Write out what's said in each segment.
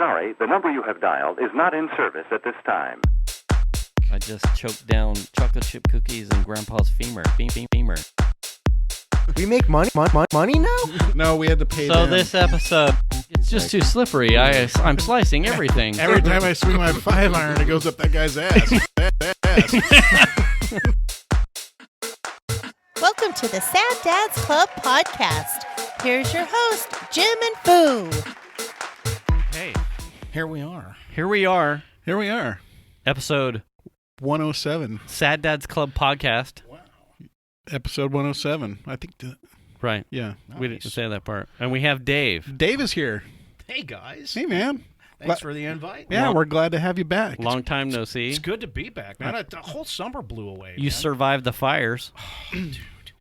sorry, the number you have dialed is not in service at this time. I just choked down chocolate chip cookies and Grandpa's femur. Femur. We make money now? No, we had to pay So them. this episode, it's just too slippery. I'm slicing everything. Every time I swing my 5-iron, it goes up that guy's ass. Welcome to the Sad Dads Club podcast. Here's your host, Jim and Foo. Hey, here we are. Here we are, Here we are. episode 107. Sad Dads Club podcast. Wow. Episode 107. I think, Right. yeah. We didn't say that part. And we have Dave. Dave is here. Hey, guys. Hey, man. Thanks for the invite. Yeah, we're glad to have you back. Long time no see. It's good to be back, man. The whole summer blew away. You man. survived the fires.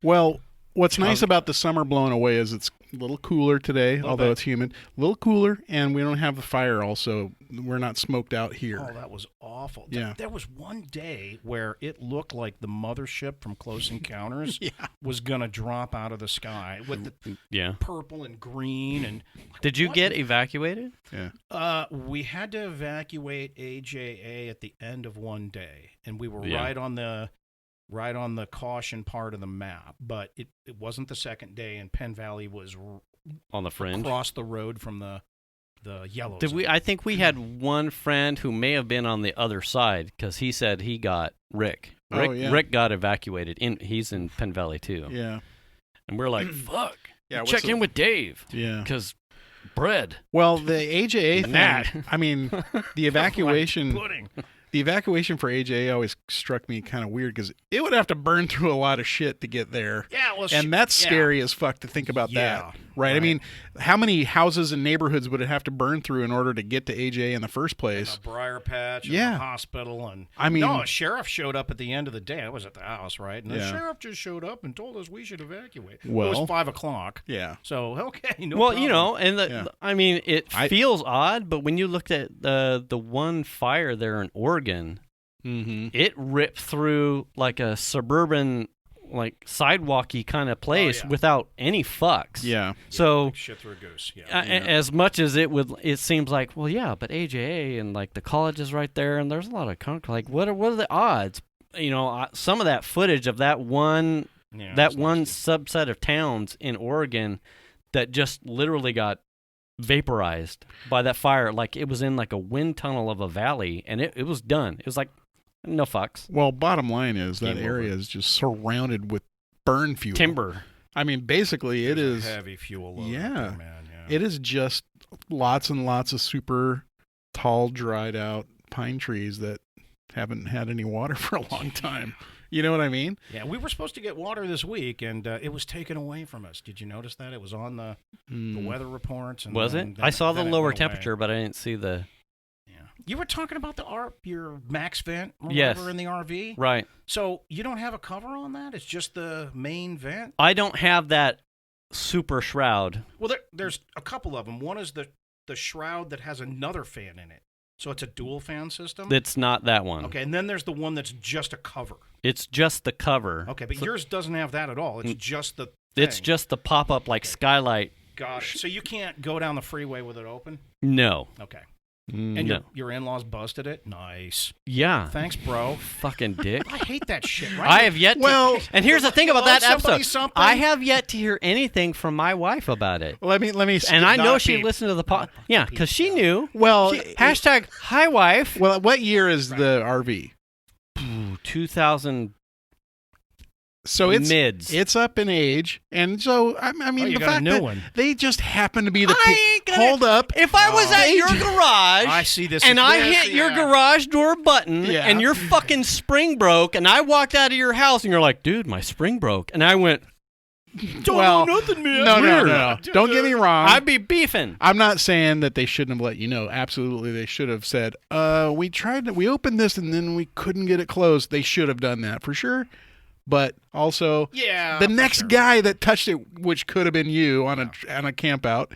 Well, what's nice about the summer blowing away is it's a little cooler today, although bit. it's humid. A little cooler, and we don't have the fire also. We're not smoked out here. Oh, that was awful. Yeah. There was one day where it looked like the mothership from Close Encounters was going to drop out of the sky with the Yeah. purple and green. And Did you what? get evacuated? Yeah. We had to evacuate AJA at the end of one day, and we were Yeah. right on the caution part of the map. But it wasn't the second day, and Penn Valley was On the fringe? across the road from the yellow Did zone. we? I think we had one friend who may have been on the other side because he said he got Rick. Oh, yeah. Rick got evacuated. He's in Penn Valley too. Yeah. And we're like, fuck. Yeah, Check in with Dave Yeah. because bread. Well, the AJA thing, That. I mean, the evacuation... pudding. The evacuation for AJA always struck me kind of weird because it would have to burn through a lot of shit to get there. Yeah, well, And that's scary as fuck to think about that. Right? I mean, how many houses and neighborhoods would it have to burn through in order to get to AJA in the first place? The Briar Patch, and Yeah. the hospital, and I mean- no, a sheriff showed up at the end of the day. I was at the house, right? And the Yeah. sheriff just showed up and told us we should evacuate. Well- it was 5:00. Yeah. So okay, no Well, problem. you know, and Yeah. I mean, it I- feels odd, but when you looked at the one fire there in Oregon, Mm-hmm. it ripped through like a suburban, like sidewalky kind of place yeah. without any fucks. Yeah. So Like shit through a goose. Yeah. as much as it seems like, well, yeah, but AJA and like the college is right there, and there's a lot of concrete. Like, what are the odds? You know, some of that footage of that one Yeah, subset of towns in Oregon that just literally got vaporized by that fire. Like it was in like a wind tunnel of a valley, and it was done. It was like no fucks. Well, bottom line is that Game area is just surrounded with burn fuel. Timber. I mean, basically, it There's is. a heavy fuel load. Yeah. up there, man. Yeah. It is just lots and lots of super tall, dried out pine trees that haven't had any water for a long time. You know what I mean? Yeah, we were supposed to get water this week, and it was taken away from us. Did you notice that? It was on the weather reports. And Was then- it? then- I saw the then it lower went away. temperature, but I didn't see the. Yeah. You were talking about your max vent or Yes. whatever in the RV? Right. So you don't have a cover on that? It's just the main vent? I don't have that super shroud. Well, there's a couple of them. One is the shroud that has another fan in it. So it's a dual fan system? It's not that one. Okay, and then there's the one that's just a cover. It's just the cover. Okay, but yours doesn't have that at all. It's just the thing. It's just the pop-up like skylight. Got it. So you can't go down the freeway with it open? No. Okay. Mm. And No. your in-laws busted it? Nice. Yeah. Thanks, bro. Fucking dick. I hate that shit, right? I have yet to. Well- and here's the thing about love that somebody episode. something? I have yet to hear anything from my wife about it. Let me. And I Not know a she peep. listened to the Not pod. a Yeah, peep, because she no. knew. Well, Hashtag hi wife. well, what year is the RV? 2000 So it's mids. It's up in age, and so I mean you the got a fact new that one. they just happen to be the. I ain't gonna- Hold up. If I was at your garage I see this. and I this, hit your yeah. garage door button Yeah. and your fucking spring broke and I walked out of your house and you're like, dude, my spring broke. And I went, don't Well, know nothing, man. No, Weird. no. Don't get me wrong. I'd be beefing. I'm not saying that they shouldn't have let you know. Absolutely, they should have said, we opened this and then we couldn't get it closed. They should have done that for sure. But also, Yeah. the for next sure. guy that touched it, which could have been you on a camp out,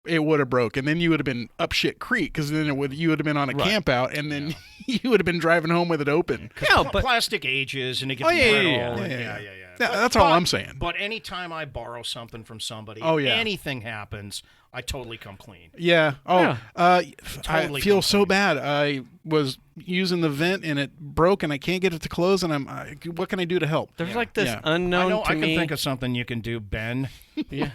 it would have broke, and then you would have been up shit creek because then you would have been on a Right. camp out, and then you would have been driving home with it open. Yeah, but plastic ages and it gets Oh, yeah, brittle. yeah, and yeah. yeah. Yeah, that's all I'm saying. But anytime I borrow something from somebody, anything happens, I totally come clean. Yeah. Oh, Totally I feel so bad. I was using the vent and it broke and I can't get it to close. And what can I do to help? There's like this unknown. I know. To I me. can think of something you can do, Ben. Yeah.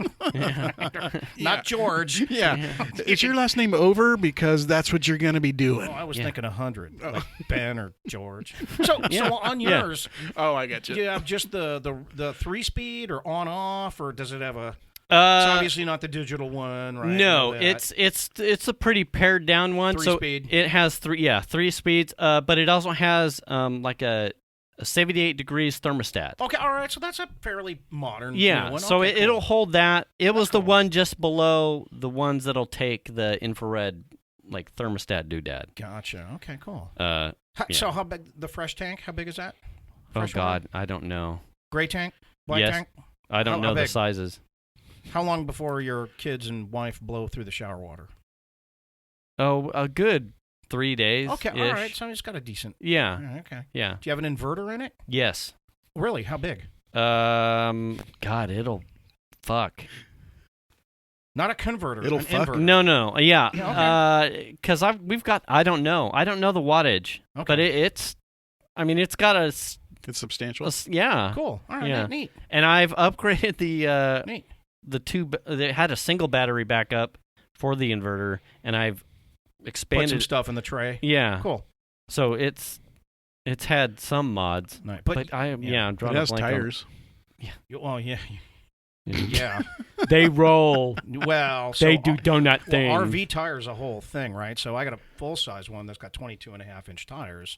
Not George. Yeah. Is your last name Over? Because that's what you're going to be doing. Oh, I was thinking 100, like Ben or George. So on yours, oh, I got you. Do you have just the 3-speed or on-off, or does it have a? It's obviously not the digital one, right? No, it's a pretty pared down one. 3-speed. So it has 3 speeds, but it also has like a 78 degrees thermostat. Okay, all right. So that's a fairly modern. Yeah, one. so Okay, it'll hold that. It was the one just below the ones that'll take the infrared like thermostat doodad. Gotcha. Okay, cool. So how big the fresh tank? How big is that? Fresh water? I don't know. Gray tank? White tank? I don't know how the big? sizes. How long before your kids and wife blow through the shower water? Oh, a good 3 days. Okay, all right. So it's got a decent. Yeah. All right, okay. Yeah. Do you have an inverter in it? Yes. Really? How big? God, it'll fuck. Not a converter. It'll an fuck? inverter. No. Yeah. Okay. Because we've got. I don't know the wattage. Okay. But it's. I mean, it's got a. It's substantial. Yeah. Cool. All right. Yeah. Neat. And I've upgraded the. Neat. The two. They had a single battery backup for the inverter, and I've expanded. Put some stuff in the tray. Yeah. Cool. So it's had some mods. Nice. But I'm drawing It has a blank on- tires. Well, yeah. Yeah. Yeah. They roll. Well, so They do donut things. Well, RV tires a whole thing, right? So I got a full-size one that's got 22.5-inch tires,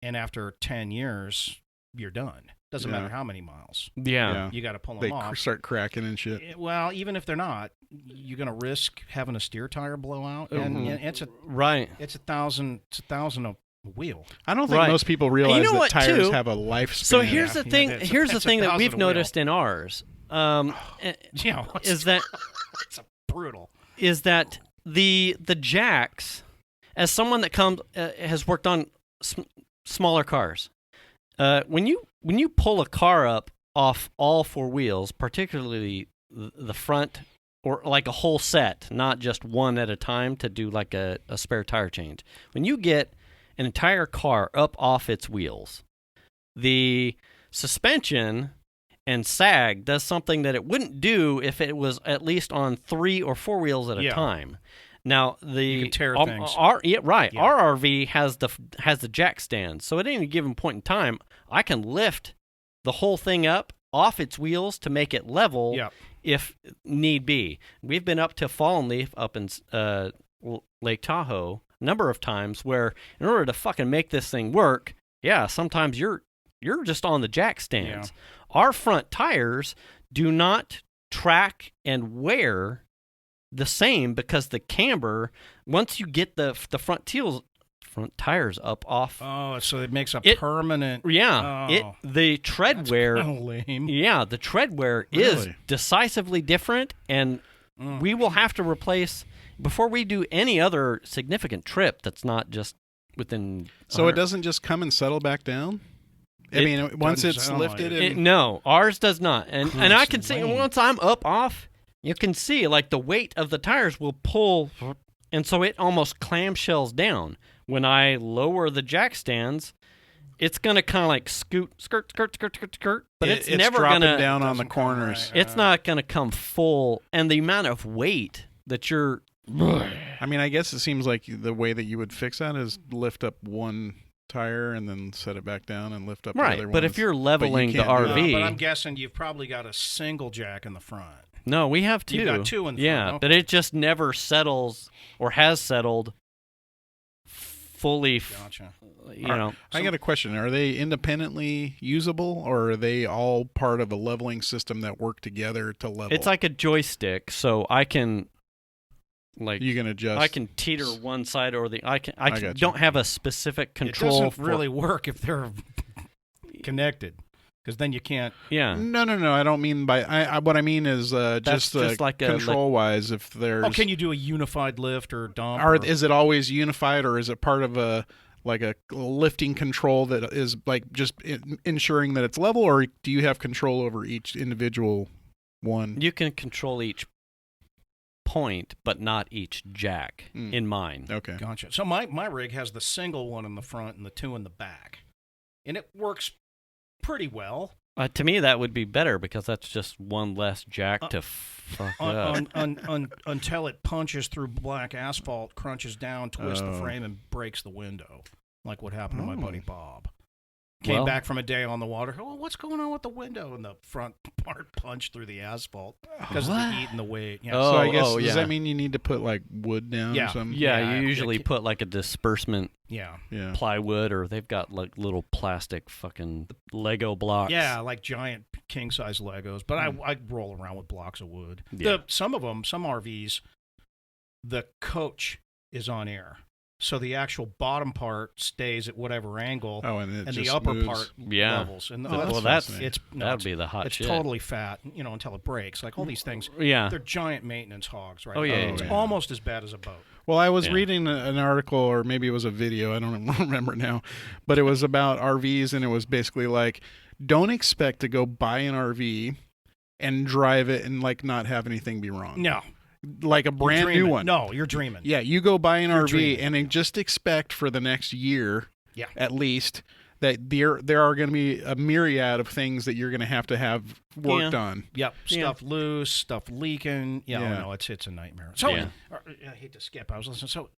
and after 10 years, you're done. Doesn't matter how many miles. Yeah. You got to pull them They off. start cracking and shit. Well, even if they're not, you're going to risk having a steer tire blow out, and it's a Right. it's $1,000 a wheel. I don't think most people realize you know that what, tires too? have a lifespan. So here's the thing. that's- Here's the that's thing that 1,000 we've a wheel. noticed in ours. Is that it's brutal. is that the jacks, as someone that has worked on smaller cars, when you pull a car up off all 4 wheels, particularly the front, or like a whole set, not just one at a time to do like a spare tire change. When you get an entire car up off its wheels, the suspension and sag does something that it wouldn't do if it was at least on 3 or 4 wheels at a time. Now You can tear things. Our RV has the jack stand, so at any given point in time, I can lift the whole thing up off its wheels to make it level if need be. We've been up to Fallen Leaf up in Lake Tahoe a number of times where in order to fucking make this thing work, sometimes you're just on the jack stands. Yeah. Our front tires do not track and wear the same because the camber, once you get the front tires up off. Oh, so it makes a permanent. Yeah. Oh, the tread wear. Kinda lame. Yeah, the tread wear is decisively different, and we will have to replace before we do any other significant trip that's not just within. So it doesn't just come and settle back down? I mean, once it's lifted. No, ours does not. And I can see once I'm up off, you can see like the weight of the tires will pull, and so it almost clamshells down. When I lower the jack stands, it's gonna kind of like skirt, but it's never dropping gonna down on the corners. It's not gonna come full, and the amount of weight that you're. I mean, I guess it seems like the way that you would fix that is lift up one tire and then set it back down and lift up the other one. But if you're leveling the RV, but I'm guessing you've probably got a single jack in the front. No, we have 2. You've got 2 in the front. Yeah, Okay. but it just never settles or has settled fully. Gotcha. I got a question. Are they independently usable, or are they all part of a leveling system that work together to level? It's like a joystick, so I can. Like you can adjust. I can teeter one side or the. I don't have a specific control. It doesn't really work if they're connected, because then you can't. Yeah. No. I don't mean by. What I mean is just like control-wise. If there's. Oh, can you do a unified lift or dump? Is it always unified, or is it part of a like a lifting control that is like just ensuring that it's level, or do you have control over each individual one? You can control each point, but not each jack in mine. Okay. Gotcha. So my rig has the single one in the front and the 2 in the back. And it works pretty well. To me, that would be better because that's just one less jack to fuck up. Until it punches through black asphalt, crunches down, twists the frame, and breaks the window, like what happened to my buddy Bob. Came back from a day on the water. Oh, what's going on with the window? And the front part punched through the asphalt because of the heat and the weight. Yeah. So I guess does that mean you need to put like wood down or something? Yeah, you usually put like a disbursement yeah. plywood, or they've got like little plastic fucking Lego blocks. Yeah, like giant king-size Legos. But I roll around with blocks of wood. Yeah. Some RVs, the coach is on air. So the actual bottom part stays at whatever angle, and the upper moves. part Yeah. levels. And that'd be the hot it's shit. totally fat, until it breaks. Like all these things, Yeah. they're giant maintenance hogs, right? Oh, yeah, It's yeah. almost as bad as a boat. Well, I was reading an article, or maybe it was a video, I don't remember now, but it was about RVs, and it was basically like, don't expect to go buy an RV and drive it and like not have anything be wrong. No. Like a brand new one. No, you're dreaming. Yeah, you go buy an RV dreaming. and then just expect for the next year, Yeah. at least, that there are going to be a myriad of things that you're going to have worked on. Yep, stuff loose, stuff leaking. No, it's a nightmare. So I hate to skip. I was listening. So,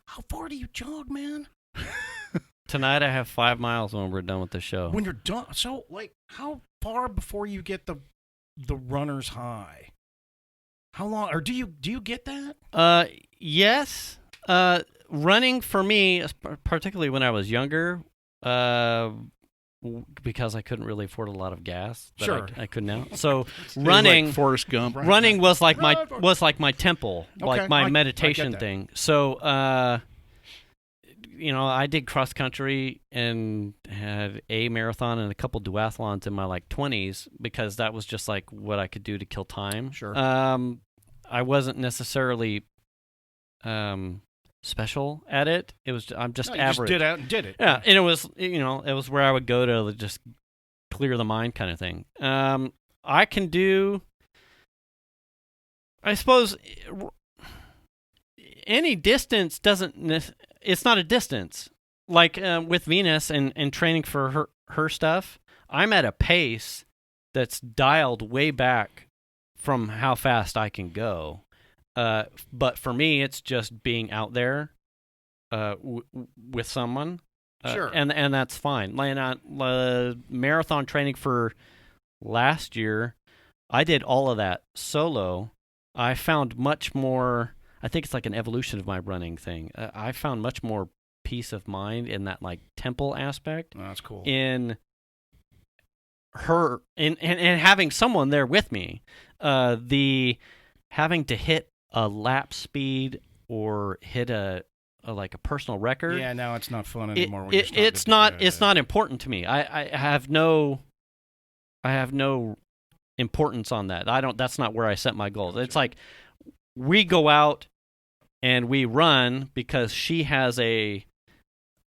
how far do you jog, man? Tonight I have 5 miles when we're done with the show. When you're done, so like, how far before you get the runner's high? How long, or do you get that? Yes. Running for me, particularly when I was younger, because I couldn't really afford a lot of gas. Sure. I could now. So running, like Forrest Gump. running was like my temple, like Okay, my I meditation get that. thing. So I did cross country and had a marathon and a couple duathlons in my like 20s because that was just like what I could do to kill time. Sure. I wasn't necessarily special at it. I'm just You average. just did out and did it. Yeah, and it was where I would go to just clear the mind kind of thing. I can do, I suppose, any distance it's not a distance. Like with Venus and training for her stuff, I'm at a pace that's dialed way back from how fast I can go. But for me, it's just being out there with someone. Sure. And that's fine. Like marathon training for last year, I did all of that solo. I found much more, I think it's like an evolution of my running thing. I found much more peace of mind in that like temple aspect. Oh, that's cool. In her, and having someone there with me. The having to hit a lap speed or hit a personal record. Yeah, now it's not fun anymore. It's not important to me. I have no importance on that. That's not where I set my goals. It's like we go out and we run because she has a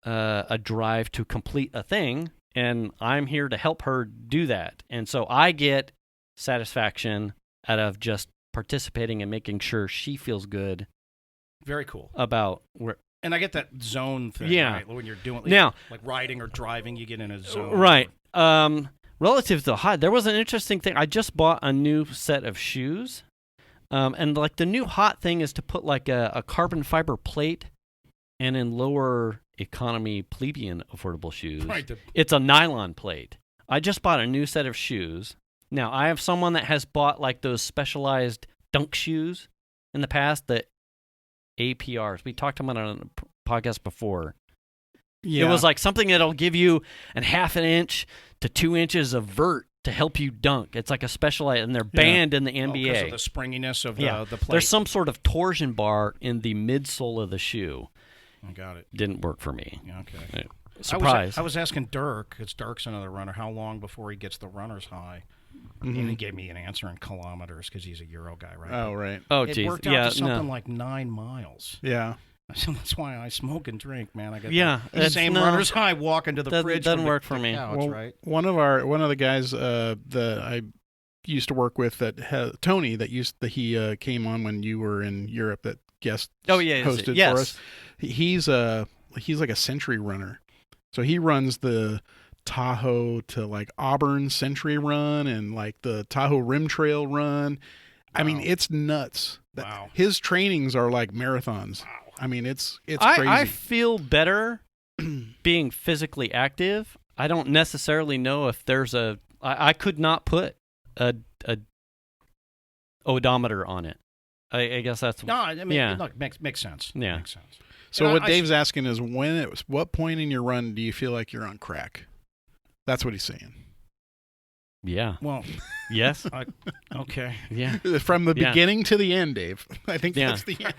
drive to complete a thing, and I'm here to help her do that. And so I get satisfaction out of just participating and making sure she feels good. Very cool. About where. And I get that zone thing, Yeah. right? When you're doing Now, like riding or driving, you get in a zone. Right. Relative to hot, there was an interesting thing. I just bought a new set of shoes. And like the new hot thing is to put like a carbon fiber plate and in lower economy plebeian affordable shoes. Right. It's a nylon plate. I just bought a new set of shoes. Now, I have someone that has bought like those specialized dunk shoes in the past, the APRs. We talked about it on a podcast before. Yeah. It was like something that'll give you a half an inch to 2 inches of vert to help you dunk. It's like a specialized, and they're banned in the NBA. Because of the springiness of the plate. There's some sort of torsion bar in the midsole of the shoe. I got it. Didn't work for me. Yeah, okay. Surprise. I was asking Dirk, because Dirk's another runner, how long before he gets the runner's high? Mm-hmm. And he gave me an answer in kilometers because he's a Euro guy, right? Oh, right. Oh, it geez. worked out to something like 9 miles. Yeah. So that's why I smoke and drink, man. I got the it's same runner's high walk into the fridge. Doesn't from work the for me. couch, Well, right? one of the guys that I used to work with Tony he came on when you were in Europe that guest hosted yes. for us. He's like a century runner, so he runs the Tahoe to like Auburn Century Run and like the Tahoe Rim Trail Run. I mean, it's nuts. Wow. His trainings are like marathons. Wow. I mean, it's crazy. I feel better being physically active. I don't necessarily know if there's I could not put a odometer on it. I guess that's no. I mean, look, makes sense. Yeah, makes sense. So what Dave's asking is what point in your run do you feel like you're on crack? That's what he's saying. Yeah. Well, yes. Okay. Yeah. From the beginning to the end, Dave. I think that's the end.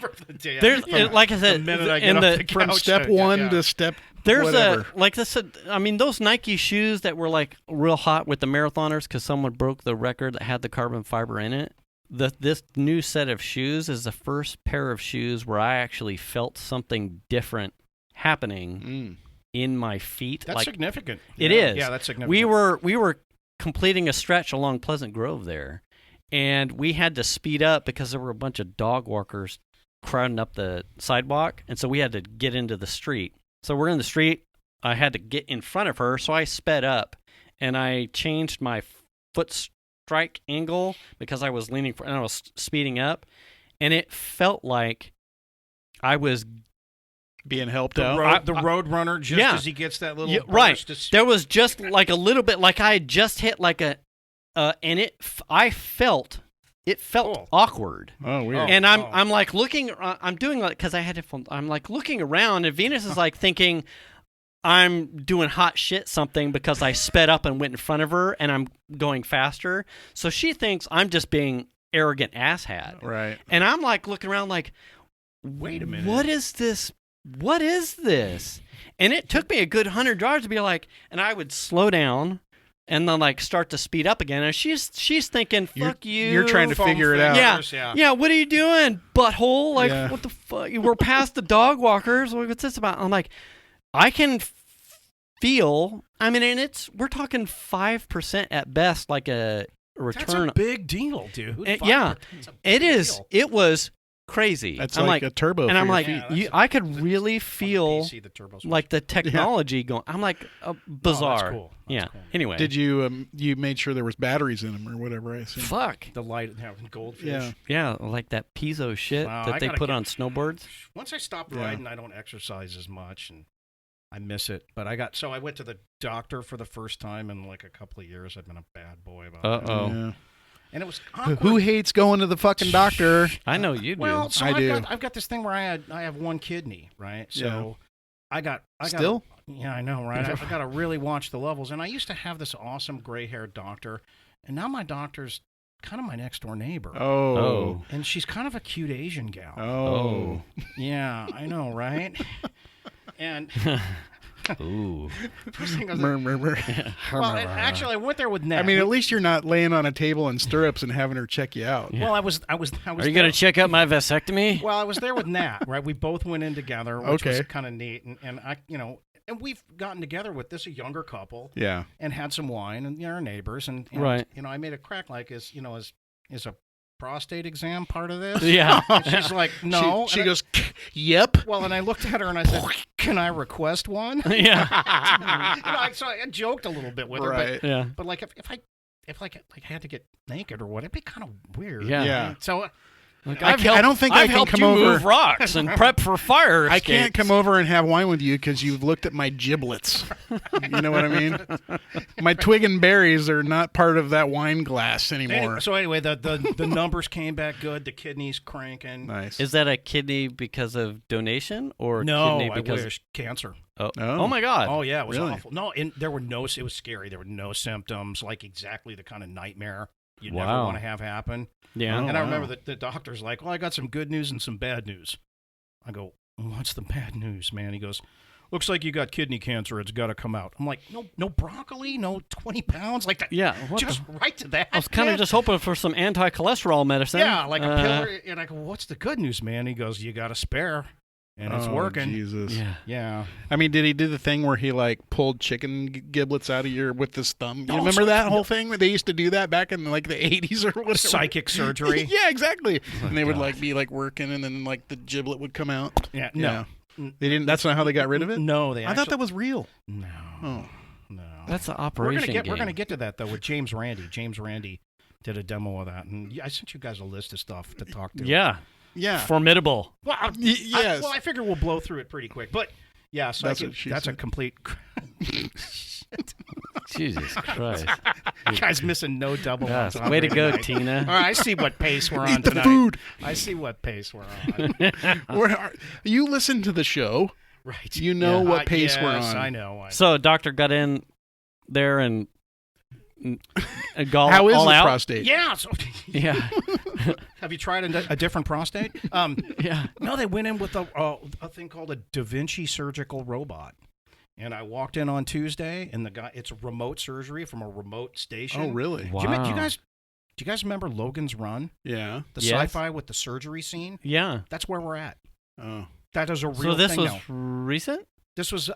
There's, like I said, the minute I get off the couch, from step one to step there's whatever. Like I said, I mean, those Nike shoes that were like real hot with the marathoners because someone broke the record that had the carbon fiber in it. This new set of shoes is the first pair of shoes where I actually felt something different happening in my feet. That's significant. It is. Yeah, that's significant. We were completing a stretch along Pleasant Grove there, and we had to speed up because there were a bunch of dog walkers crowding up the sidewalk, and so we had to get into the street. So we're in the street. I had to get in front of her, so I sped up, and I changed my foot strike angle because I was leaning and I was speeding up, and it felt like I was being helped out. The road runner, just as he gets that little burst. There was just like a little bit, like I had just hit like and I felt awkward. Oh, weird. And I'm like looking, I'm doing like, because I had to, I'm like looking around, and Venus is like thinking I'm doing hot shit something because I sped up and went in front of her, and I'm going faster. So she thinks I'm just being arrogant asshat. Right. And I'm like looking around like, wait a minute. What is this? What is this? And it took me a good 100 yards to be like, and I would slow down and then like start to speed up again. And she's thinking, fuck you. You're trying to figure it out. Yeah. What are you doing, butthole? Like, what the fuck? We're past the dog walkers. What's this about? I'm like, I can feel, I mean, and we're talking 5% at best, like a return. That's a big deal, dude. It is. Deal. It was crazy. That's like a turbo. And I'm like, feet. I could really feel like the technology going. I'm like, bizarre. Oh, that's cool. That's cool. Anyway, did you made sure there was batteries in them or whatever? I assume. Fuck the light goldfish. Yeah, like that piezo shit that they put on snowboards. Once I stopped riding, I don't exercise as much, and I miss it. But I went to the doctor for the first time in like a couple of years. I've been a bad boy about it. Yeah. And it was awkward. Who hates going to the fucking doctor? I know you do. Well, so I do. I've got this thing where I have one kidney, right? So I got still. Yeah, I know, right? I got to really watch the levels. And I used to have this awesome gray-haired doctor, and now my doctor's kind of my next door neighbor. Oh. And she's kind of a cute Asian gal. Oh. Yeah, I know, right? And ooh. Well, actually, I went there with Nat. I mean, at least you're not laying on a table in stirrups and having her check you out. Well, I was. Are you gonna check out my vasectomy? Well, I was there with Nat, right? We both went in together, which was kind of neat, and I, and we've gotten together with a younger couple, and had some wine, and our neighbors, and right. I made a crack like is a prostate exam part of this? Yeah. And she's like, no. She goes, yep. Well, and I looked at her and I said, can I request one? Yeah. So I joked a little bit with her. Right. But like if I had to get naked or what, it'd be kind of weird. Yeah. So I don't think I can helped come you over. Move rocks and prep for fire escapes. I can't come over and have wine with you because you've looked at my giblets. You know what I mean? My twig and berries are not part of that wine glass anymore. So anyway, the numbers came back good. The kidneys cranking. Nice. Is that a kidney because of donation or no? kidney because I wish cancer. Oh my God! Oh yeah, it was really? awful. No, and there were no. It was scary. There were no symptoms. Like exactly the kind of nightmare you never want to have happen. Yeah. And I remember that the doctor's like, well, I got some good news and some bad news. I go, what's the bad news, man? He goes, looks like you got kidney cancer. It's got to come out. I'm like, no broccoli, no 20 pounds, like that. Yeah. Just right to that. I was kind of just hoping for some anti-cholesterol medicine. Yeah, like a pill. And I go, what's the good news, man? He goes, you got a spare. and it's working. Jesus. Yeah. Yeah. I mean, did he do the thing where he like pulled chicken giblets out of your with his thumb? You Oh, remember that whole thing? They used to do that back in like the 80s or whatever. Psychic surgery. Yeah, exactly. And they would like be like working, and then like the giblet would come out. Yeah. No. They didn't. That's not how they got rid of it. No, I thought that was real. No. Oh. No. That's an We're operation gonna game. we're gonna get to that though with James Randi. James Randi did a demo of that, and I sent you guys a list of stuff to talk to. Yeah. Yeah. Formidable. Well, yes. I figure we'll blow through it pretty quick, but yeah, so That's what she that's a said. complete. Jesus Christ. You guys missing no double. Yes. on Way to go, tonight. Tina. All right, I see what pace we're on Eat the tonight. food. I see what pace we're on. You listen to the show. Right. You know what pace we're yes, on. I know. So doctor got in there and gall How is all the out? prostate? Yeah. So, Yeah. have you tried a different prostate? Yeah. No, they went in with a thing called a Da Vinci surgical robot. And I walked in on Tuesday, and the guy, it's a remote surgery from a remote station. Oh, really? Wow. Do you guys remember Logan's Run? Yeah. The Yes. sci-fi with the surgery scene? Yeah. That's where we're at. Oh. That is a real So this thing was now. recent? This was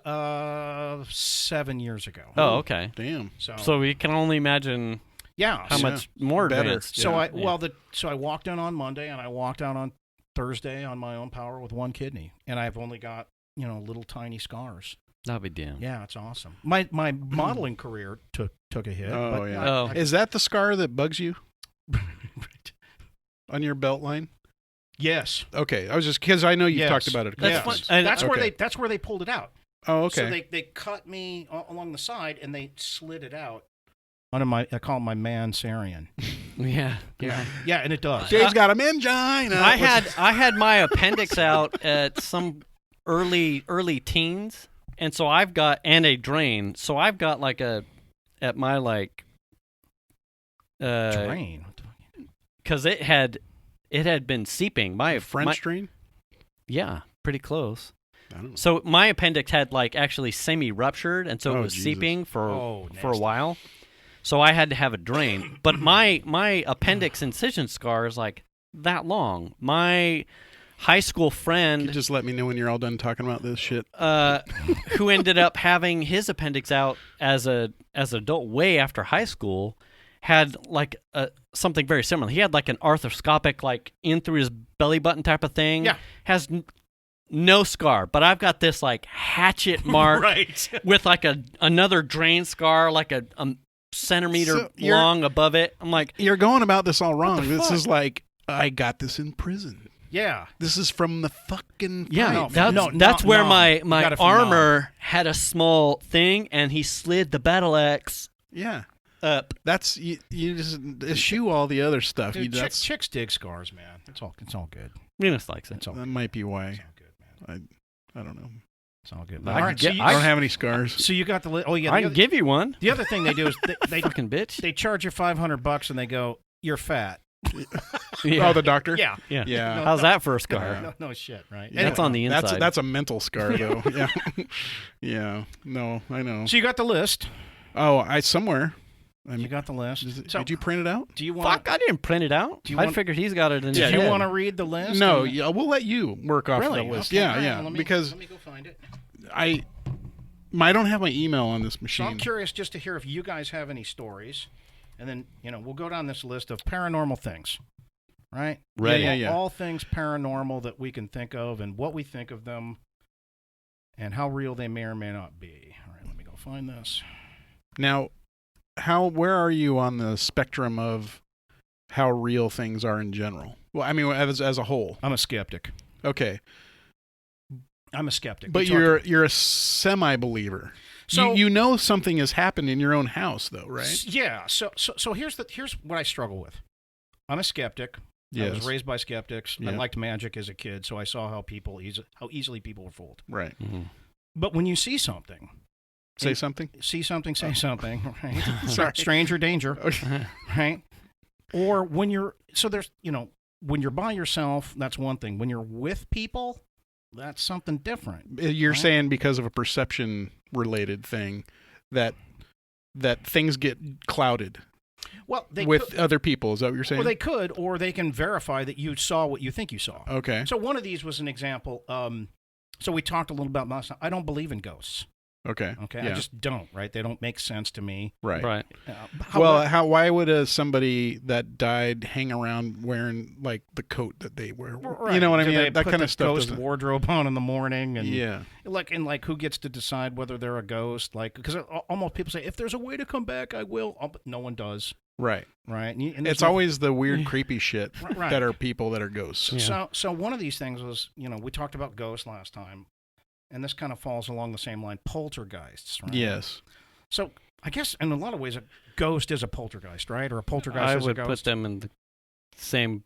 7 years ago. Oh, okay. Damn. So we can only imagine yeah. how so, much more Better. advanced. so Yeah. I walked in on Monday, and I walked out on Thursday on my own power with one kidney, and I've only got little tiny scars. That'll be damn. Yeah, it's awesome. My modeling career took a hit. Oh, but yeah. Oh. Is that the scar that bugs you on your belt line? Yes. Okay. I was just because I know you've Yes. talked about it. A couple That's times. fun. And- That's where Okay. that's where they pulled it out. Oh, okay. So they cut me along the side, and they slid it out under my, I call it my mansarian. Yeah. Yeah, and it does. Dave's got a mangina. I had my appendix out at some early teens, and so I've got a drain. So I've got like at my like Drain. because it had been seeping. My French drain. yeah, pretty close. I don't know. So my appendix had like actually semi-ruptured, and so it Oh, was Jesus. seeping for Oh, a nasty. while. So I had to have a drain. But my appendix incision scar is like that long. My high school friend, You just let me know when you're all done talking about this shit. who ended up having his appendix out as an adult way after high school, had like something very similar. He had like an arthroscopic, like in through his belly button type of thing. Yeah. Has no scar, but I've got this like hatchet mark Right. with like another drain scar, like a centimeter So you're- long above it. I'm like, You're going about this all wrong. the This fuck? is like I got this in prison. Yeah. This is from the fucking yeah, fight. that's where You my gotta armor had a small thing, and he slid the battle axe Yeah. up. That's you just eschew all the other stuff. Dude, That's chicks dig scars, man. It's all good. Venus likes it. It's all that good. might be why. It's all good, man. I don't know. It's all good. I All can right, get- so I you, don't have any scars. so you got the oh yeah. I The can other, give you one. the other thing they do is they Fucking bitch. they charge you $500 and they go, "You're fat." Yeah. Oh, the doctor. Yeah. yeah. Yeah. No, How's that for a scar? No shit, right? That's on the inside. That's a mental scar though. Yeah. Yeah. No, I know. So you got the list. Oh, I somewhere. I You mean, got the list. So, did you print it out? do you want? Fuck, I didn't print it out. Do you I want- figured he's got it in his Do you head. want to read the list? No, And- yeah, we'll let you work off Really? that list. Okay, Yeah, all right, yeah. let me Because go find it. I don't have my email on this So machine. I'm curious just to hear if you guys have any stories, and then we'll go down this list of paranormal things, right? Ready. Yeah, yeah. All things paranormal that we can think of, and what we think of them, and how real they may or may not be. All right, let me go find this. Now, where are you on the spectrum of how real things are in general? Well, I mean, as a whole. I'm a skeptic. Okay, I'm a skeptic. but you're a semi-believer. So- you know something has happened in your own house, though, right? Yeah. So here's what I struggle with. I'm a skeptic. I was Yes. raised by skeptics. I Yeah. liked magic as a kid, so I saw how easily people were fooled. Right. Mhm. But when you see something, Say something. say something, right? Sorry. Stranger danger, Okay. right? Or when you're when you're by yourself, that's one thing. When you're with people, that's something different. You're Right. saying because of a perception-related thing that things get clouded Well, they with could, other people. Is that what you're saying? or they could, or they can verify that you saw what you think you saw. Okay. So one of these was an example. So we talked a little about last time. I don't believe in ghosts. Okay. Okay. Yeah. I just don't. Right. They don't make sense to me. Right. Well, why would somebody that died hang around wearing like the coat that they wear? Right. You know what I Do mean? they That put kind the of stuff. ghost wardrobe on in the morning, and yeah. like who gets to decide whether they're a ghost? Like, because almost people say, if there's a way to come back, I will. Oh, but no one does. Right. Right. And it's always the weird, creepy shit right. that are people that are ghosts. Yeah. So one of these things was, we talked about ghosts last time, and this kind of falls along the same line, poltergeists, right? Yes. So I guess in a lot of ways, a ghost is a poltergeist, right? Or a poltergeist is a ghost. I would put them in the same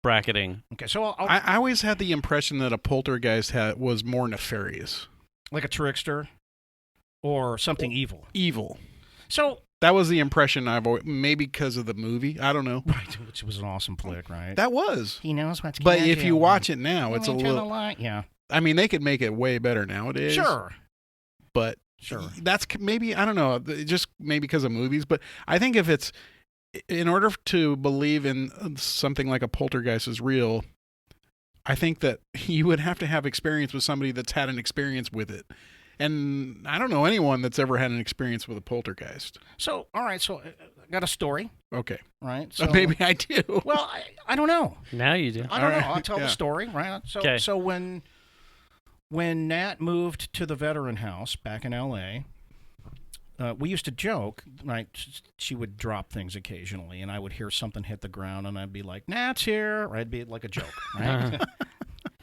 bracketing. Okay, so I always had the impression that a poltergeist was more nefarious. Like a trickster or something evil. Evil. So that was the impression I've always, maybe because of the movie. I don't know. Right, which was an awesome flick, right? That was. He knows what's But if you watch it now, it's a little... Yeah. I mean, they could make it way better nowadays. Sure. But that's maybe, I don't know, just maybe because of movies. But I think if it's, in order to believe in something like a poltergeist is real, I think that you would have to have experience with somebody that's had an experience with it. And I don't know anyone that's ever had an experience with a poltergeist. So, all right, so I got a story. Okay. Right? So maybe I do. Well, I don't know. Now you do. I don't know. I'll tell the story, right? So when Nat moved to the veteran house back in L.A., we used to joke, right? She would drop things occasionally, and I would hear something hit the ground, and I'd be like, Nat's here. Or it'd be like a joke, right?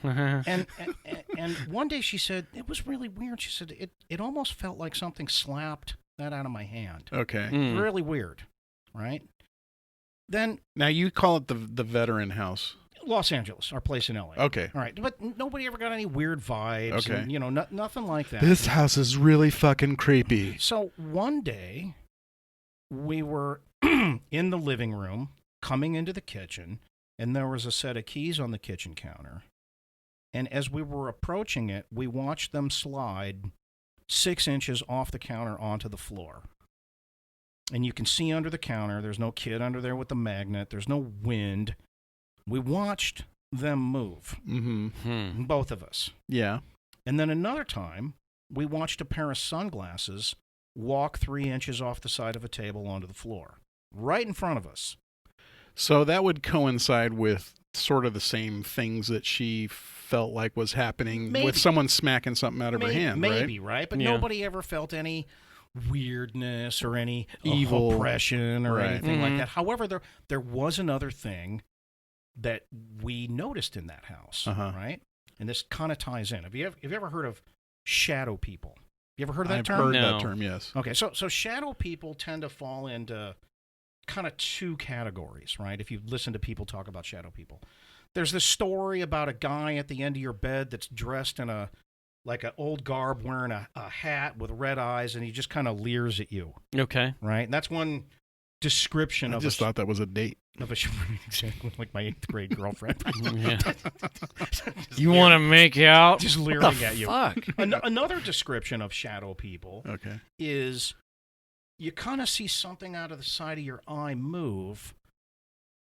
And one day she said, it was really weird. She said, it almost felt like something slapped that out of my hand. Okay. Really weird, right? Then now you call it the veteran house. Los Angeles, our place in LA. Okay. All right. But nobody ever got any weird vibes. Okay. And, nothing like that. This house is really fucking creepy. So one day, we were in the living room, coming into the kitchen, and there was a set of keys on the kitchen counter. And as we were approaching it, we watched them slide 6 inches off the counter onto the floor. And you can see under the counter, there's no kid under there with the magnet. There's no wind. We watched them move, both of us. Yeah. And then another time, we watched a pair of sunglasses walk 3 inches off the side of a table onto the floor, right in front of us. So that would coincide with sort of the same things that she felt like was happening with someone smacking something out of her hand, right? Maybe, right? But nobody ever felt any weirdness or any evil oppression or anything like that. However, there was another thing that we noticed in that house, right? And this kind of ties in. Have you ever heard of shadow people? You ever heard of that term? I've heard that term, yes. Okay, so shadow people tend to fall into kind of two categories, right? If you listen to people talk about shadow people. There's this story about a guy at the end of your bed that's dressed in an old garb, wearing a hat with red eyes, and he just kind of leers at you. Okay. Right? And that's one description of I just thought that was a date. Of a like my 8th grade girlfriend. You want to make out? Just leering at you. Fuck. Another description of shadow people is you kind of see something out of the side of your eye move,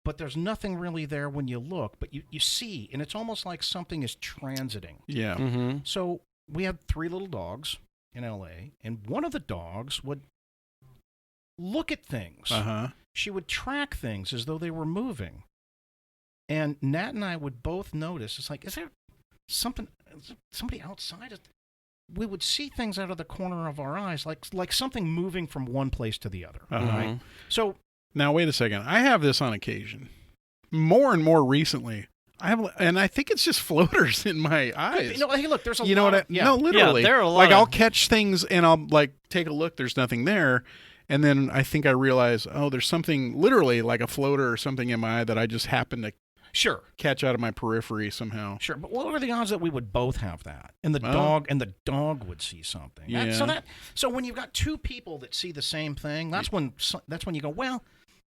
but there's nothing really there when you look, but you see, and it's almost like something is transiting. Yeah. Mm-hmm. So we had 3 little dogs in L.A., and one of the dogs would look at things. She would track things as though they were moving. And Nat and I would both notice, it's like, is there somebody outside? We would see things out of the corner of our eyes, like something moving from one place to the other. Right? So now, wait a second. I have this on occasion. More and more recently. And I think it's just floaters in my eyes. Hey, look, there's a lot. You know what? No, literally. Yeah, there are a lot. Like, I'll catch things and I'll take a look. There's nothing there. And then I think I realize, there's something literally like a floater or something in my eye that I just happen to catch out of my periphery somehow. Sure, but what are the odds that we would both have that? And the dog would see something. Yeah. So when you've got 2 people that see the same thing, that's when you go, well,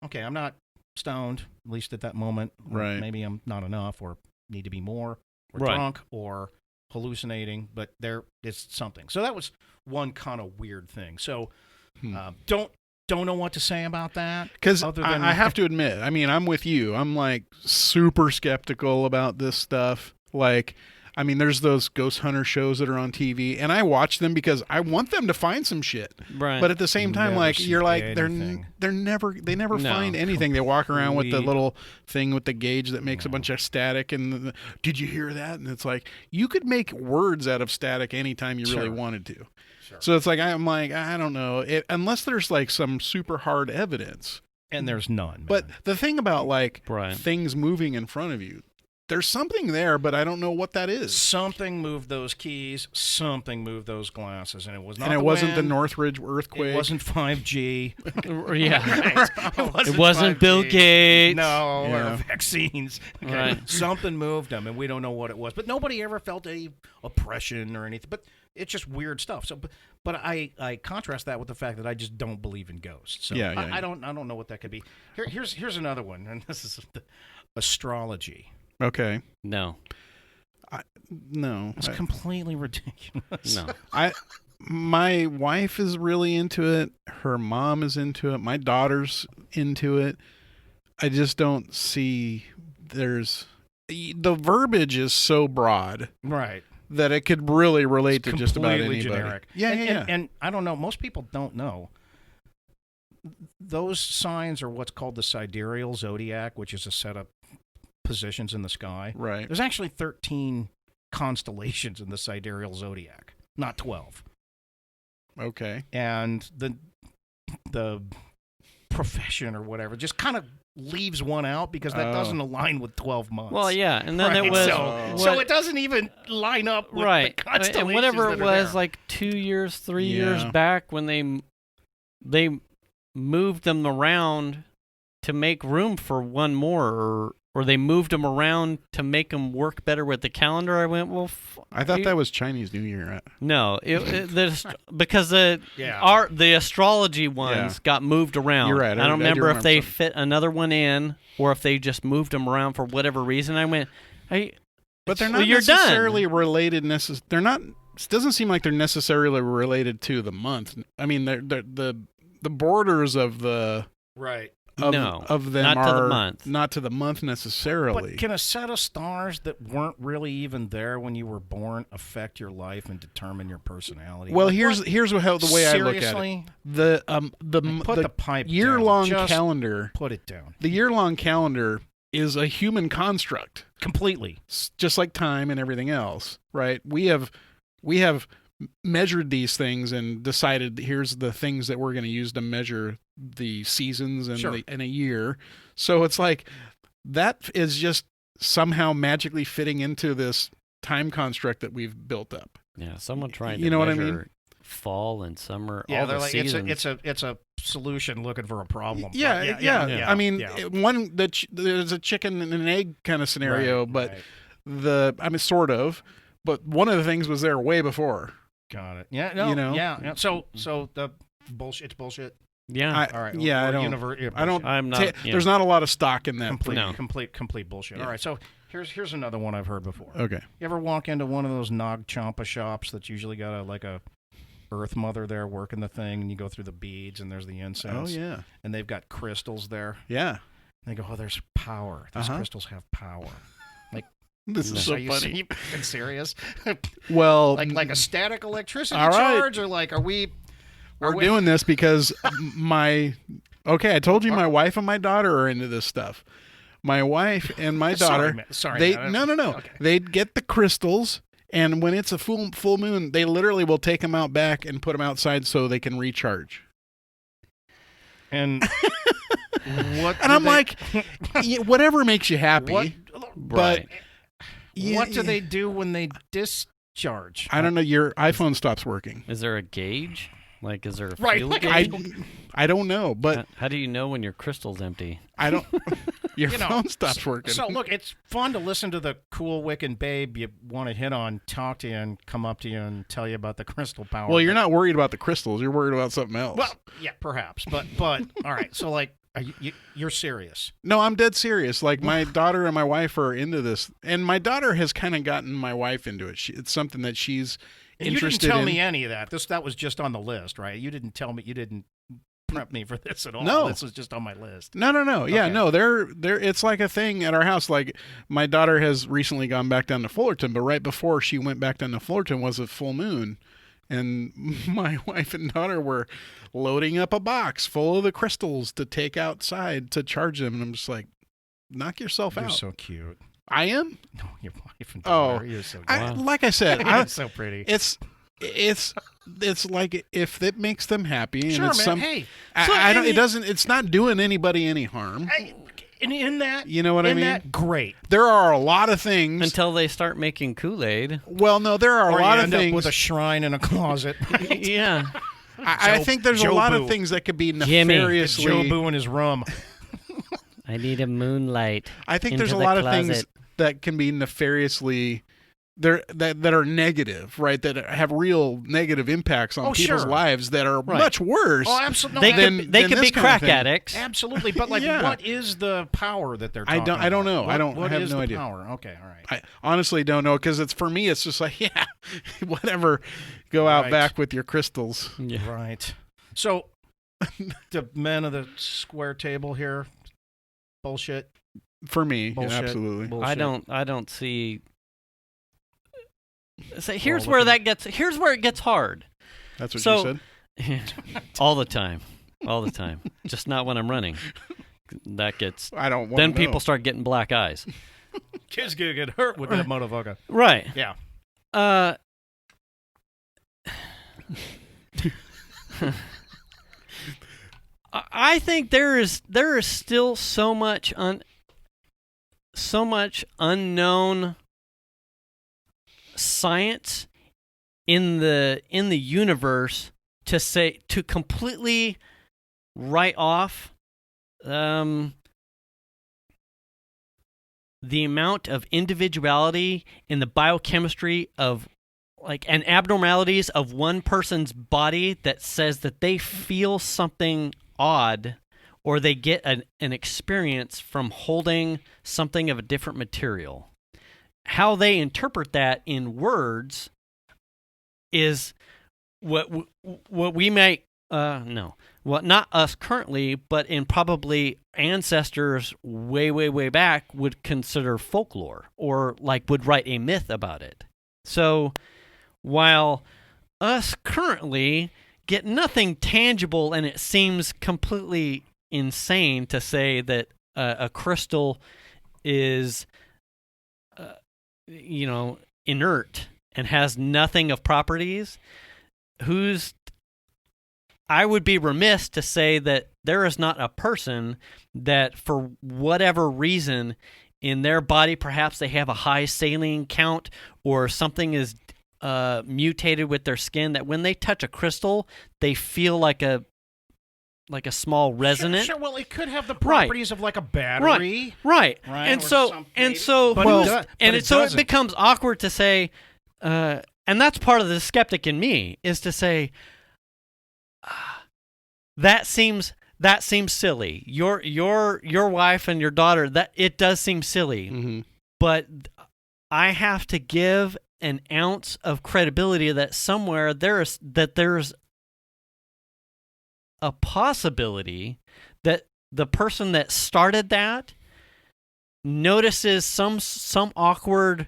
okay, I'm not stoned, at least at that moment. Right. Maybe I'm not enough, or need to be more, or right. drunk, or hallucinating, but there is something. So that was one kind of weird thing. So don't know what to say about that. Because I have to admit, I mean, I'm with you. I'm like super skeptical about this stuff. Like, I mean, there's those ghost hunter shows that are on TV, and I watch them because I want them to find some shit. Right. But at the same time, Never like see you're like anything. they never No. find anything. They walk around with the Complete- little thing with the gauge that makes a bunch of static, and did you hear that? And it's like you could make words out of static anytime you really Sure. wanted to. So it's like I'm like I don't know unless there's like some super hard evidence. And there's none. But man. the thing about like Right. things moving in front of you, there's something there, but I don't know what that is. Something moved those keys. Something moved those glasses, and it was not. And it the wasn't the wind, Northridge earthquake. It wasn't 5G. Yeah. It wasn't Bill 5G. Gates. No, Yeah. or vaccines. Okay. Right. Something moved them, and we don't know what it was. But nobody ever felt any oppression or anything. But it's just weird stuff. So, but I contrast that with the fact that I just don't believe in ghosts. So Yeah, yeah, I don't know what that could be. Here's another one, and this is astrology. Okay. No. No. It's completely ridiculous. No. My wife is really into it. Her mom is into it. My daughter's into it. I just don't see the verbiage is so broad Right. that it could really relate to just about Completely anybody. generic. Yeah, and, yeah, yeah. And I don't know. Most people don't know. Those signs are what's called the sidereal zodiac, which is a set of positions in the sky. Right. There's actually 13 constellations in the sidereal zodiac, not 12. Okay. And the profession or whatever just kind of leaves one out because that Oh. doesn't align with 12 months. Well, yeah, and then Right, it was so it doesn't even line up with right, the constellations and whatever it that are was, there. like 2 years, 3 years Yeah. back when they moved them around to make room for one more, or they moved them around to make them work better with the calendar. I went, well, I thought that was Chinese New Year. no, because the Yeah. the astrology ones got moved around. You're right. I don't I do remember if remember they something. fit another one in or if they just moved them around for whatever reason. I went, hey, But they're well, not you're necessarily done. related. They're not. It doesn't seem like they're necessarily related to the month. I mean, they're the borders of the right. of them not are to the month. not to the month necessarily. But can a set of stars that weren't really even there when you were born affect your life and determine your personality? Well, Like, here's what? the way I look at it. Seriously? The Like, put the pipe down. year-long Just calendar. Put it down. The year-long calendar is a human construct, Completely. just like time and everything else, right? We have measured these things and decided here's the things that we're going to use to measure the seasons and Sure. in a year. So it's like that is just somehow magically fitting into this time construct that we've built up. yeah, someone trying to You know what I measure mean? fall and summer, Yeah, all they're the like seasons. it's a solution looking for a problem. Yeah. Yeah. I mean, yeah. there's a chicken and an egg kind of scenario, Right, but right. I mean, sort of. But one of the things was there way before. Got it. Yeah. No. You know? Yeah. So the bullshit. It's bullshit. yeah. All right. Yeah, I or don't. univer- I don't. I'm not. ta- There's not a lot of stock in that. complete, No. complete bullshit. Yeah. All right. So here's another one I've heard before. Okay. You ever walk into one of those Nag Champa shops that's usually got a Earth Mother there working the thing, and you go through the beads, and there's the Oh incense, yeah. and they've got crystals there. Yeah. And they go, oh, there's power. These crystals have power. This is so Are you funny. fucking serious? Well, like a static electricity All right. charge, or like we're doing this because I told you my wife and my daughter are into this stuff. My wife and my daughter, Sorry, man. no. Okay. They'd get the crystals, and when it's a full moon, they literally will take them out back and put them outside so they can recharge. And what? And I'm like, yeah, whatever makes you happy. what? But Right. What do they do when they discharge? I don't know. Your iPhone stops working. Is there a gauge? Like, is there a Right, fuel like gauge? I don't know, but How do you know when your crystal's empty? I don't. Your You know, phone stops working. So look, it's fun to listen to the cool Wiccan babe you want to hit on, talk to you, and come up to you and tell you about the crystal power. Well, you're not worried about the crystals. You're worried about something else. Well, yeah, perhaps, but all right. So like, you're serious? No, I'm dead serious. Like my daughter and my wife are into this, and my daughter has kind of gotten my wife into it. It's something that she's And you didn't interested tell in. me any of that. That was just on the list, right? You didn't tell me. You didn't prep me for this at all. No. This was just on my list. No. Yeah, Okay. no. They're it's like a thing at our house. Like my daughter has recently gone back down to Fullerton, but right before she went back down to Fullerton was a full moon, and my wife and daughter were loading up a box full of the crystals to take outside to charge them, and I'm just like, knock yourself You're out. so cute. I am. No, your wife and Oh, daughter. You're so cute. like I said, You're so pretty. It's like if it makes them happy, and Sure, it's man. Hey, I don't. It doesn't. It's not doing anybody any harm. in that, You know what I mean? That, great. There are a lot of things. Until they start making Kool-Aid. Well, no, there are Or a lot you of end up things. with a shrine in a closet. Yeah. I think there's a lot of Jobu. things that could be Jimmy. nefariously. Jobu and his rum. I need a moonlight. I think into there's a the lot of closet. things that can be nefariously. That are negative, right? That have real negative impacts on Oh, people's sure. lives that are Right. much worse. Oh, absolutely. They could be this kind of crack thing. addicts. Absolutely, but like, Yeah. what is the power that they're I talking don't know. about? I have is no the idea. Power? Okay, all right. I honestly don't know because it's for me. It's just like whatever. Go out Right. back with your crystals. Yeah. Right. So, the men of the square table here, bullshit. For me, Bullshit. absolutely. Bullshit. I don't see. So here's Well, where here's where it gets hard. That's what So- you said. All the time. Just not when I'm running. That gets. I don't. Then wanna people know. start getting black eyes. Kids gonna get hurt with that motherfucker. Right. Yeah. I think there is still so much unknown science in the universe to completely write off the amount of individuality in the biochemistry of and abnormalities of one person's body that says that they feel something odd or they get an experience from holding something of a different material. How they interpret that in words is what we may not us currently, but in probably ancestors way back would consider folklore or would write a myth about it. So while us currently get nothing tangible, and it seems completely insane to say that a crystal is inert and has nothing of properties, I would be remiss to say that there is not a person that for whatever reason in their body, perhaps they have a high saline count or something is mutated with their skin, that when they touch a crystal, they feel like a small resonant. Sure. Well, it could have the properties of like a battery. Right. Right, And or so something. and so But who's- it does- and but it so it doesn't. becomes awkward to say, and that's part of the skeptic in me, is to say that seems silly. Your wife and your daughter, that it does seem silly, Mm-hmm. but I have to give an ounce of credibility that somewhere there's a possibility that the person that started that notices some awkward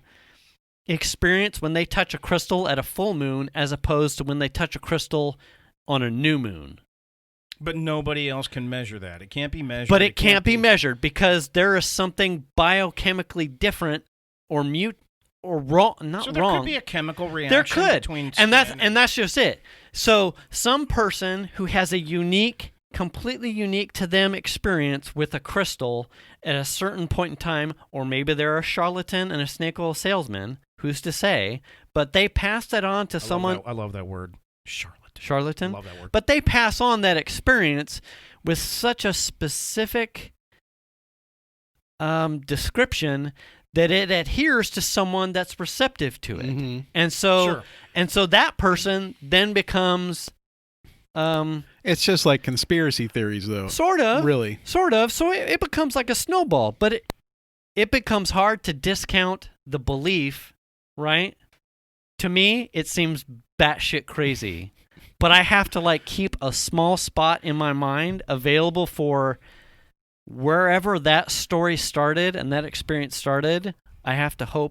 experience when they touch a crystal at a full moon as opposed to when they touch a crystal on a new moon. But nobody else can measure that. It can't be measured. But it can't be measured because there is something biochemically different or wrong, not So there wrong. could be a chemical reaction There could, between and skin that's just it. So some person who has a completely unique to them experience with a crystal at a certain point in time, or maybe they're a charlatan and a snake oil salesman, who's to say? But they pass that on to someone. I love that word, charlatan. Charlatan. I love that word. But they pass on that experience with such a specific description that it adheres to someone that's receptive to it. Mm-hmm. And so Sure. and so that person then becomes It's just like conspiracy theories, though. sort of Really. so it becomes like a snowball, but it becomes hard to discount the belief, right? To me, it seems batshit crazy but I have to like keep a small spot in my mind available for wherever that story started and that experience started. I have to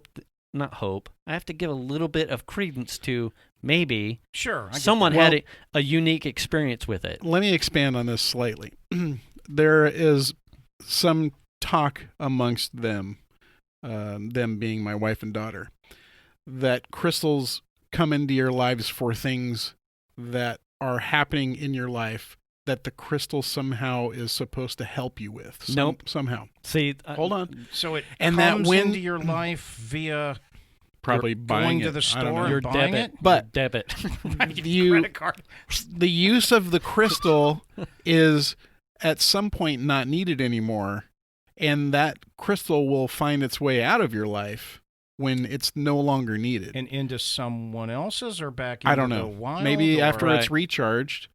I have to give a little bit of credence to maybe someone had a unique experience with it. Let me expand on this slightly. There is some talk amongst them being my wife and daughter, that crystals come into your lives for things that are happening in your life that the crystal somehow is supposed to help you with. Somehow. See, hold on. So it and comes that into your life via probably buying going to the store your and buying debit, it? But debit. Credit card. The use of the crystal is at some point not needed anymore, and that crystal will find its way out of your life when it's no longer needed. And into someone else's or back into I don't know. the wild? Maybe or? after it's recharged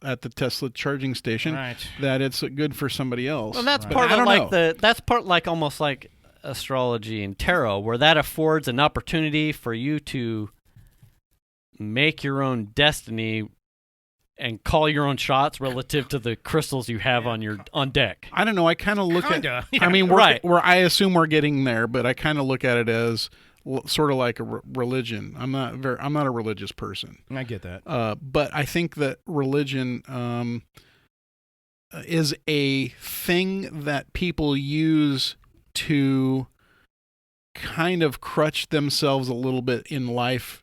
at the Tesla charging station, that it's good for somebody else. Well, that's part of like that's part like almost like astrology and tarot, where that affords an opportunity for you to make your own destiny and call your own shots relative to the crystals you have on deck. I don't know. I kind of look at. Yeah. I mean, I assume we're getting there, but I kind of look at it as sort of like a religion. I'm not a religious person. I get that. But I think that religion is a thing that people use to kind of crutch themselves a little bit in life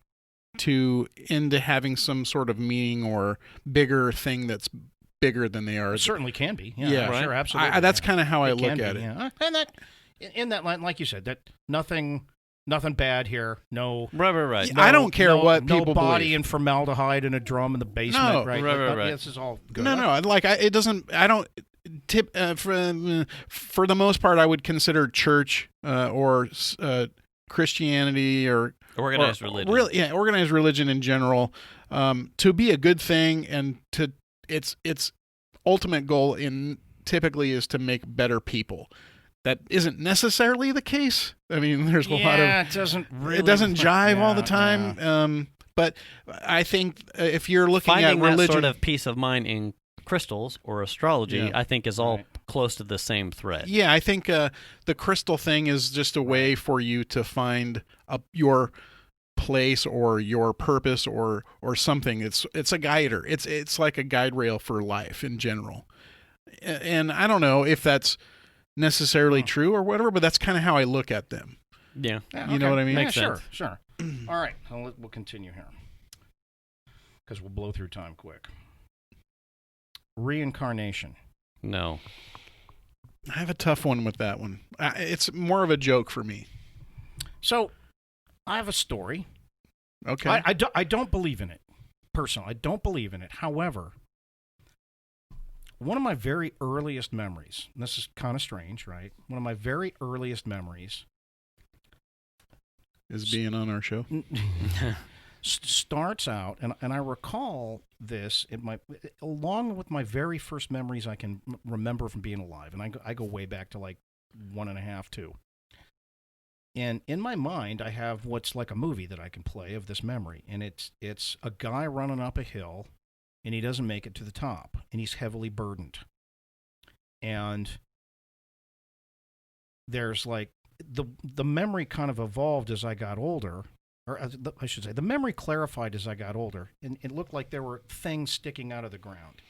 into having some sort of meaning or bigger thing that's bigger than they are. It certainly can be. Yeah, sure, absolutely. That's kind of how I look at it. Yeah. And that in that line, like you said, that nothing bad here. No, right. I don't care what people no body believe. and formaldehyde in a drum in the basement. No, right. This is all good. No. Like it doesn't. I don't. For the most part, I would consider church or Christianity or organized religion. Organized religion in general to be a good thing, and to its ultimate goal typically is to make better people. That isn't necessarily the case. I mean, there's a lot of it doesn't jive all the time. Yeah. But I think if you're looking finding at religion, that sort of peace of mind in crystals or astrology, I think is all Right. close to the same thread. Yeah, I think the crystal thing is just a way for you to find your place or your purpose or something. It's a guider. It's like a guide rail for life in general. And I don't know if that's necessarily true or whatever, but that's kind of how I look at them. Yeah. You know what I mean? Makes Sure. All right, we'll continue here because we'll blow through time quick. Reincarnation. No. I have a tough one with that one. It's more of a joke for me. So, I have a story. Okay. I don't believe in it. Personally, I don't believe in it. However, one of my very earliest memories, and this is kind of strange, right? One of my very earliest memories is being on our show. Starts out, and I recall this along with my very first memories I can remember from being alive, and I go way back to like 1.5, 2. And in my mind, I have what's like a movie that I can play of this memory, and it's a guy running up a hill, and he doesn't make it to the top, and he's heavily burdened, and there's like the memory kind of evolved as I got older. Or I should say, the memory clarified as I got older, and it looked like there were things sticking out of the ground.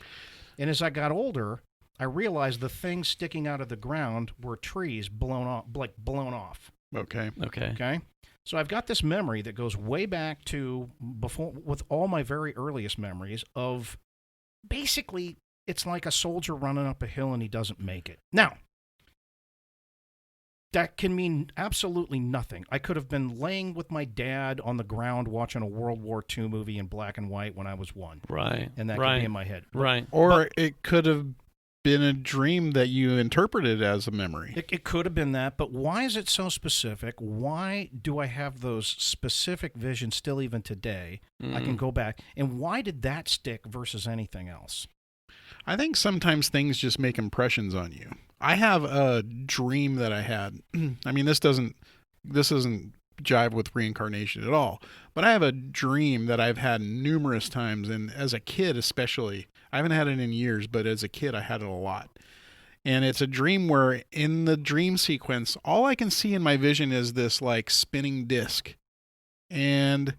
And as I got older, I realized the things sticking out of the ground were trees blown off. Okay. Okay. So I've got this memory that goes way back to before, with all my very earliest memories of basically it's like a soldier running up a hill and he doesn't make it. Now, that can mean absolutely nothing. I could have been laying with my dad on the ground watching a World War II movie in black and white when I was 1. Right. And that could be in my head. Right. Or it could have been a dream that you interpreted as a memory. It could have been that, but why is it so specific? Why do I have those specific visions still even today? I can go back. And why did that stick versus anything else? I think sometimes things just make impressions on you. I have a dream that I had. I mean, this isn't jive with reincarnation at all. But I have a dream that I've had numerous times, and as a kid especially, I haven't had it in years, but as a kid I had it a lot. And it's a dream where in the dream sequence, all I can see in my vision is this like spinning disc. And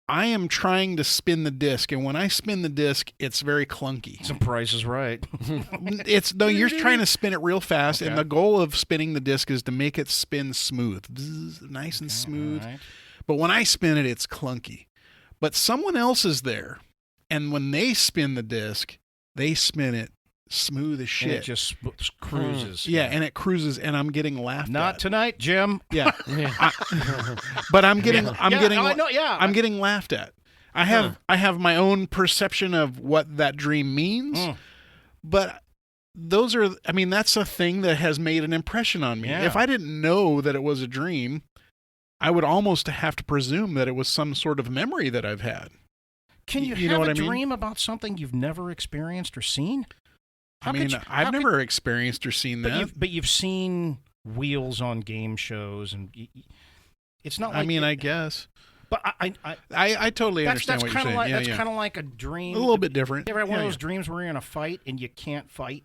I am trying to spin the disc, and when I spin the disc, it's very clunky. Some Price is Right. You're trying to spin it real fast, Okay. and the goal of spinning the disc is to make it spin smooth, nice and smooth. Right. But when I spin it, it's clunky. But someone else is there, and when they spin the disc, they spin it smooth as shit. And it just cruises. Yeah, and it cruises, and I'm getting laughed Not at. tonight, Jim. Yeah, but I'm getting laughed at. I have my own perception of what that dream means, but that's a thing that has made an impression on me. Yeah. If I didn't know that it was a dream, I would almost have to presume that it was some sort of memory that I've had. Can you You have know what a I mean? dream about something you've never experienced or seen? I've never experienced or seen that. But you've seen wheels on game shows, and it's not like... I guess. But I totally understand what you're saying. That's kind of like a dream. A little bit different. You ever had one of those dreams where you're in a fight and you can't fight?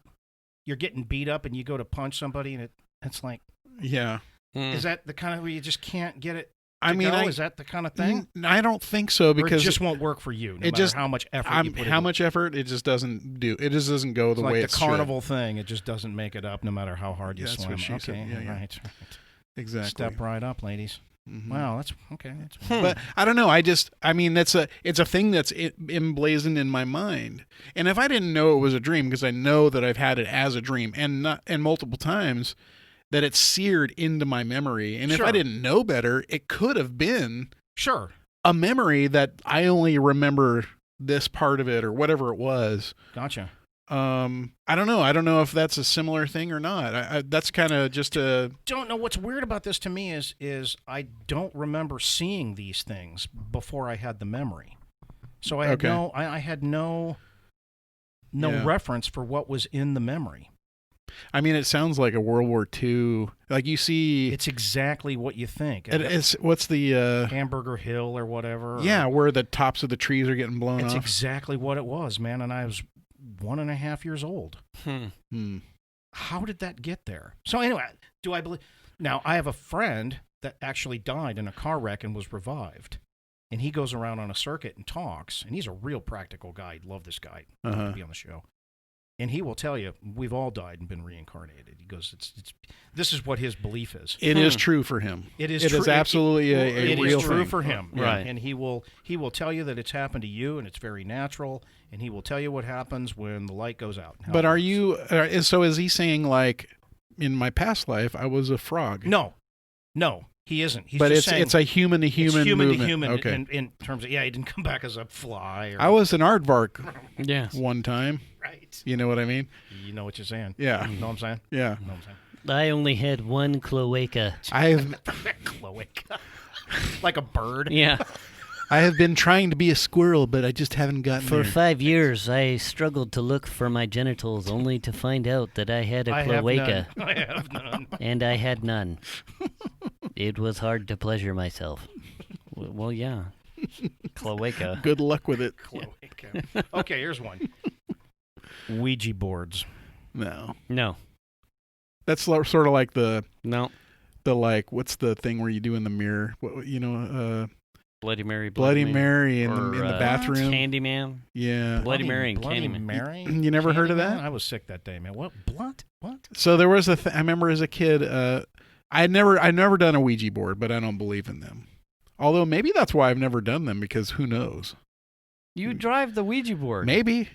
You're getting beat up and you go to punch somebody, and it's like... Yeah. Is that the kind of where you just can't get it? Is that the kind of thing? I don't think so, because or it just won't work for you. No matter how much effort you put into much effort, it just doesn't do. It just doesn't go the way it should. Like the carnival thing, it just doesn't make it up, no matter how hard you swim. What she said. Yeah, right. Exactly. Step right up, ladies. Mm-hmm. Wow, that's okay. But I don't know. It's a thing that's emblazoned in my mind. And if I didn't know it was a dream, because I know that I've had it as a dream and multiple times, that it's seared into my memory. And if I didn't know better, it could have been a memory that I only remember this part of it or whatever it was. Gotcha. I don't know. I don't know if that's a similar thing or not. That's kind of just a... Don't know. What's weird about this to me is I don't remember seeing these things before I had the memory. So I had no reference for what was in the memory. I mean, it sounds like a World War II. Like you see... It's exactly what you think. What's the... Hamburger Hill or whatever. Yeah, where the tops of the trees are getting blown off. It's exactly what it was, man. And I was 1.5 years old. How did that get there? So anyway, do I believe... Now, I have a friend that actually died in a car wreck and was revived. And he goes around on a circuit and talks. And he's a real practical guy. I'd love this guy to be on the show. And he will tell you, we've all died and been reincarnated. He goes, this is what his belief is. It is true for him. It is absolutely a real thing. It is true for him. Right. And he will tell you that it's happened to you and it's very natural. And he will tell you what happens when the light goes out. But are you, so is he saying like, in my past life, I was a frog? No, he isn't. He's but just saying it's a human to human movement. to human. Okay. In terms of, he didn't come back as a fly. I was an aardvark one time. Right. You know what I mean? You know what you're saying. Yeah. You know what I'm saying? Yeah. You know what I'm saying? I only had one cloaca. I have cloaca. Like a bird. Yeah. I have been trying to be a squirrel, but I just haven't gotten For there. 5 years, I struggled to look for my genitals, only to find out that I had a cloaca. I have none. And I had none. It was hard to pleasure myself. Well, yeah. Cloaca. Good luck with it. Cloaca. Okay, here's one. Ouija boards. No. That's sort of like the like, what's the thing where you do in the mirror? Bloody Mary. Bloody Mary in the bathroom. Candyman. Yeah. Bloody Mary and Bloody Candyman. Mary? You never heard of that? I was sick that day, man. What? Blunt? What? So there was I remember as a kid, I'd never done a Ouija board, but I don't believe in them. Although maybe that's why I've never done them, because who knows? You drive the Ouija board. Maybe.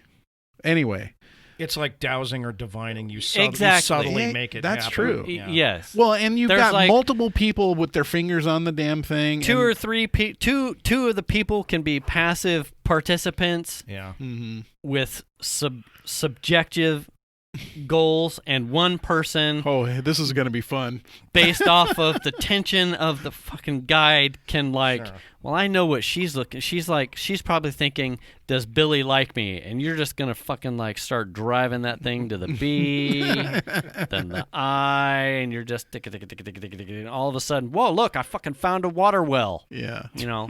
Anyway. It's like dowsing or divining. You Exactly. subtly make it That's happen. true. Yeah. Yes. Well, and you've There's got like multiple people with their fingers on the damn thing. Two or three two of the people can be passive participants Yeah. Mm-hmm. with subjective goals, and one person, Oh, this is going to be fun. based off of the tension of the fucking guide, can like, Sure. well, I know what she's looking. She's probably thinking, does Billy like me? And you're just gonna fucking like start driving that thing to the B, then the I, and you're just tick, and all of a sudden, whoa, look, I fucking found a water well. Yeah. You know,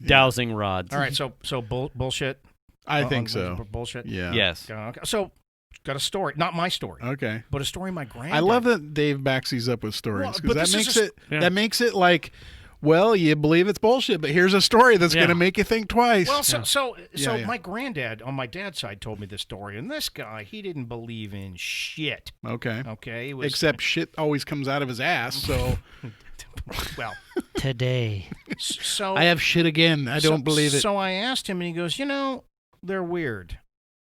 dowsing rods. All right, so bullshit. I think so. Bullshit. Yeah. Yes. Okay. So, got a story. Not my story, Okay. but a story my granddad. I love that Dave backs these up with stories Well, because but that this makes is a- it Yeah. that makes it like, well, you believe it's bullshit, but here's a story that's Yeah. going to make you think twice. Well, so Yeah. my granddad on my dad's side told me this story, and this guy, he didn't believe in shit. Okay. Okay, it was, Except shit always comes out of his ass, so well, Today. so I have shit again. I don't believe it. So I asked him, and he goes, they're weird.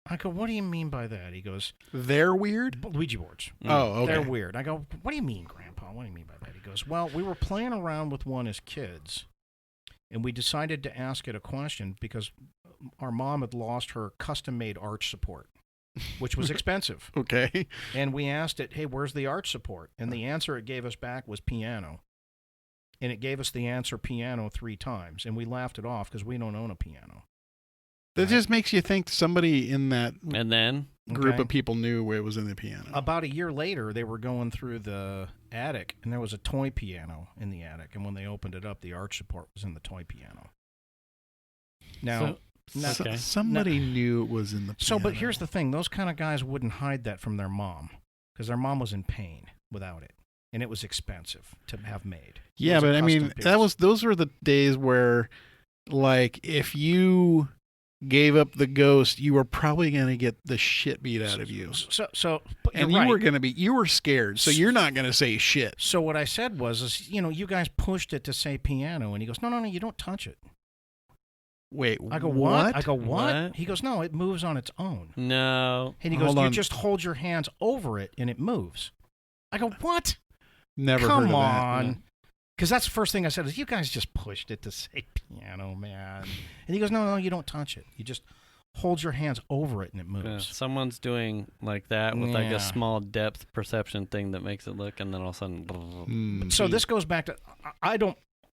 I go, what do you mean by that? He goes, They're weird? Ouija boards. Oh, okay. They're weird. I go, what do you mean, Grandpa? What do you mean by that? He goes, well, we were playing around with one as kids, and we decided to ask it a question because our mom had lost her custom-made arch support, which was expensive. Okay. And we asked it, hey, where's the arch support? And the answer it gave us back was piano. And it gave us the answer piano 3 times, and we laughed it off because we don't own a piano. That just makes you think somebody in that And then group Okay. of people knew where it was in the piano. About a year later, they were going through the attic, and there was a toy piano in the attic. And when they opened it up, the arch support was in the toy piano. Now, Okay. Somebody knew it was in the piano. but here's the thing: those kind of guys wouldn't hide that from their mom because their mom was in pain without it, and it was expensive to have made. It Yeah, was a but I mean, custom piece. those were the days where, like, if you gave up the ghost, you were probably going to get the shit beat out of you. So, but And you're you right. you were scared, so you're not going to say shit. So what I said was, you guys pushed it to say piano, and he goes, no, you don't touch it. Wait, I go, what? I go, What? what? He goes, no, it moves on its own. no. And he goes, Hold you on. just hold your hands over it, and it moves. I go, what? Never Come heard of that. on. Because that's the first thing I said is, you guys just pushed it to say piano, man. And he goes, no, you don't touch it. You just hold your hands over it, and it Yeah, moves. someone's doing like that with like Yeah. a small depth perception thing that makes it look, and then all of a sudden, Mm. So this goes back to,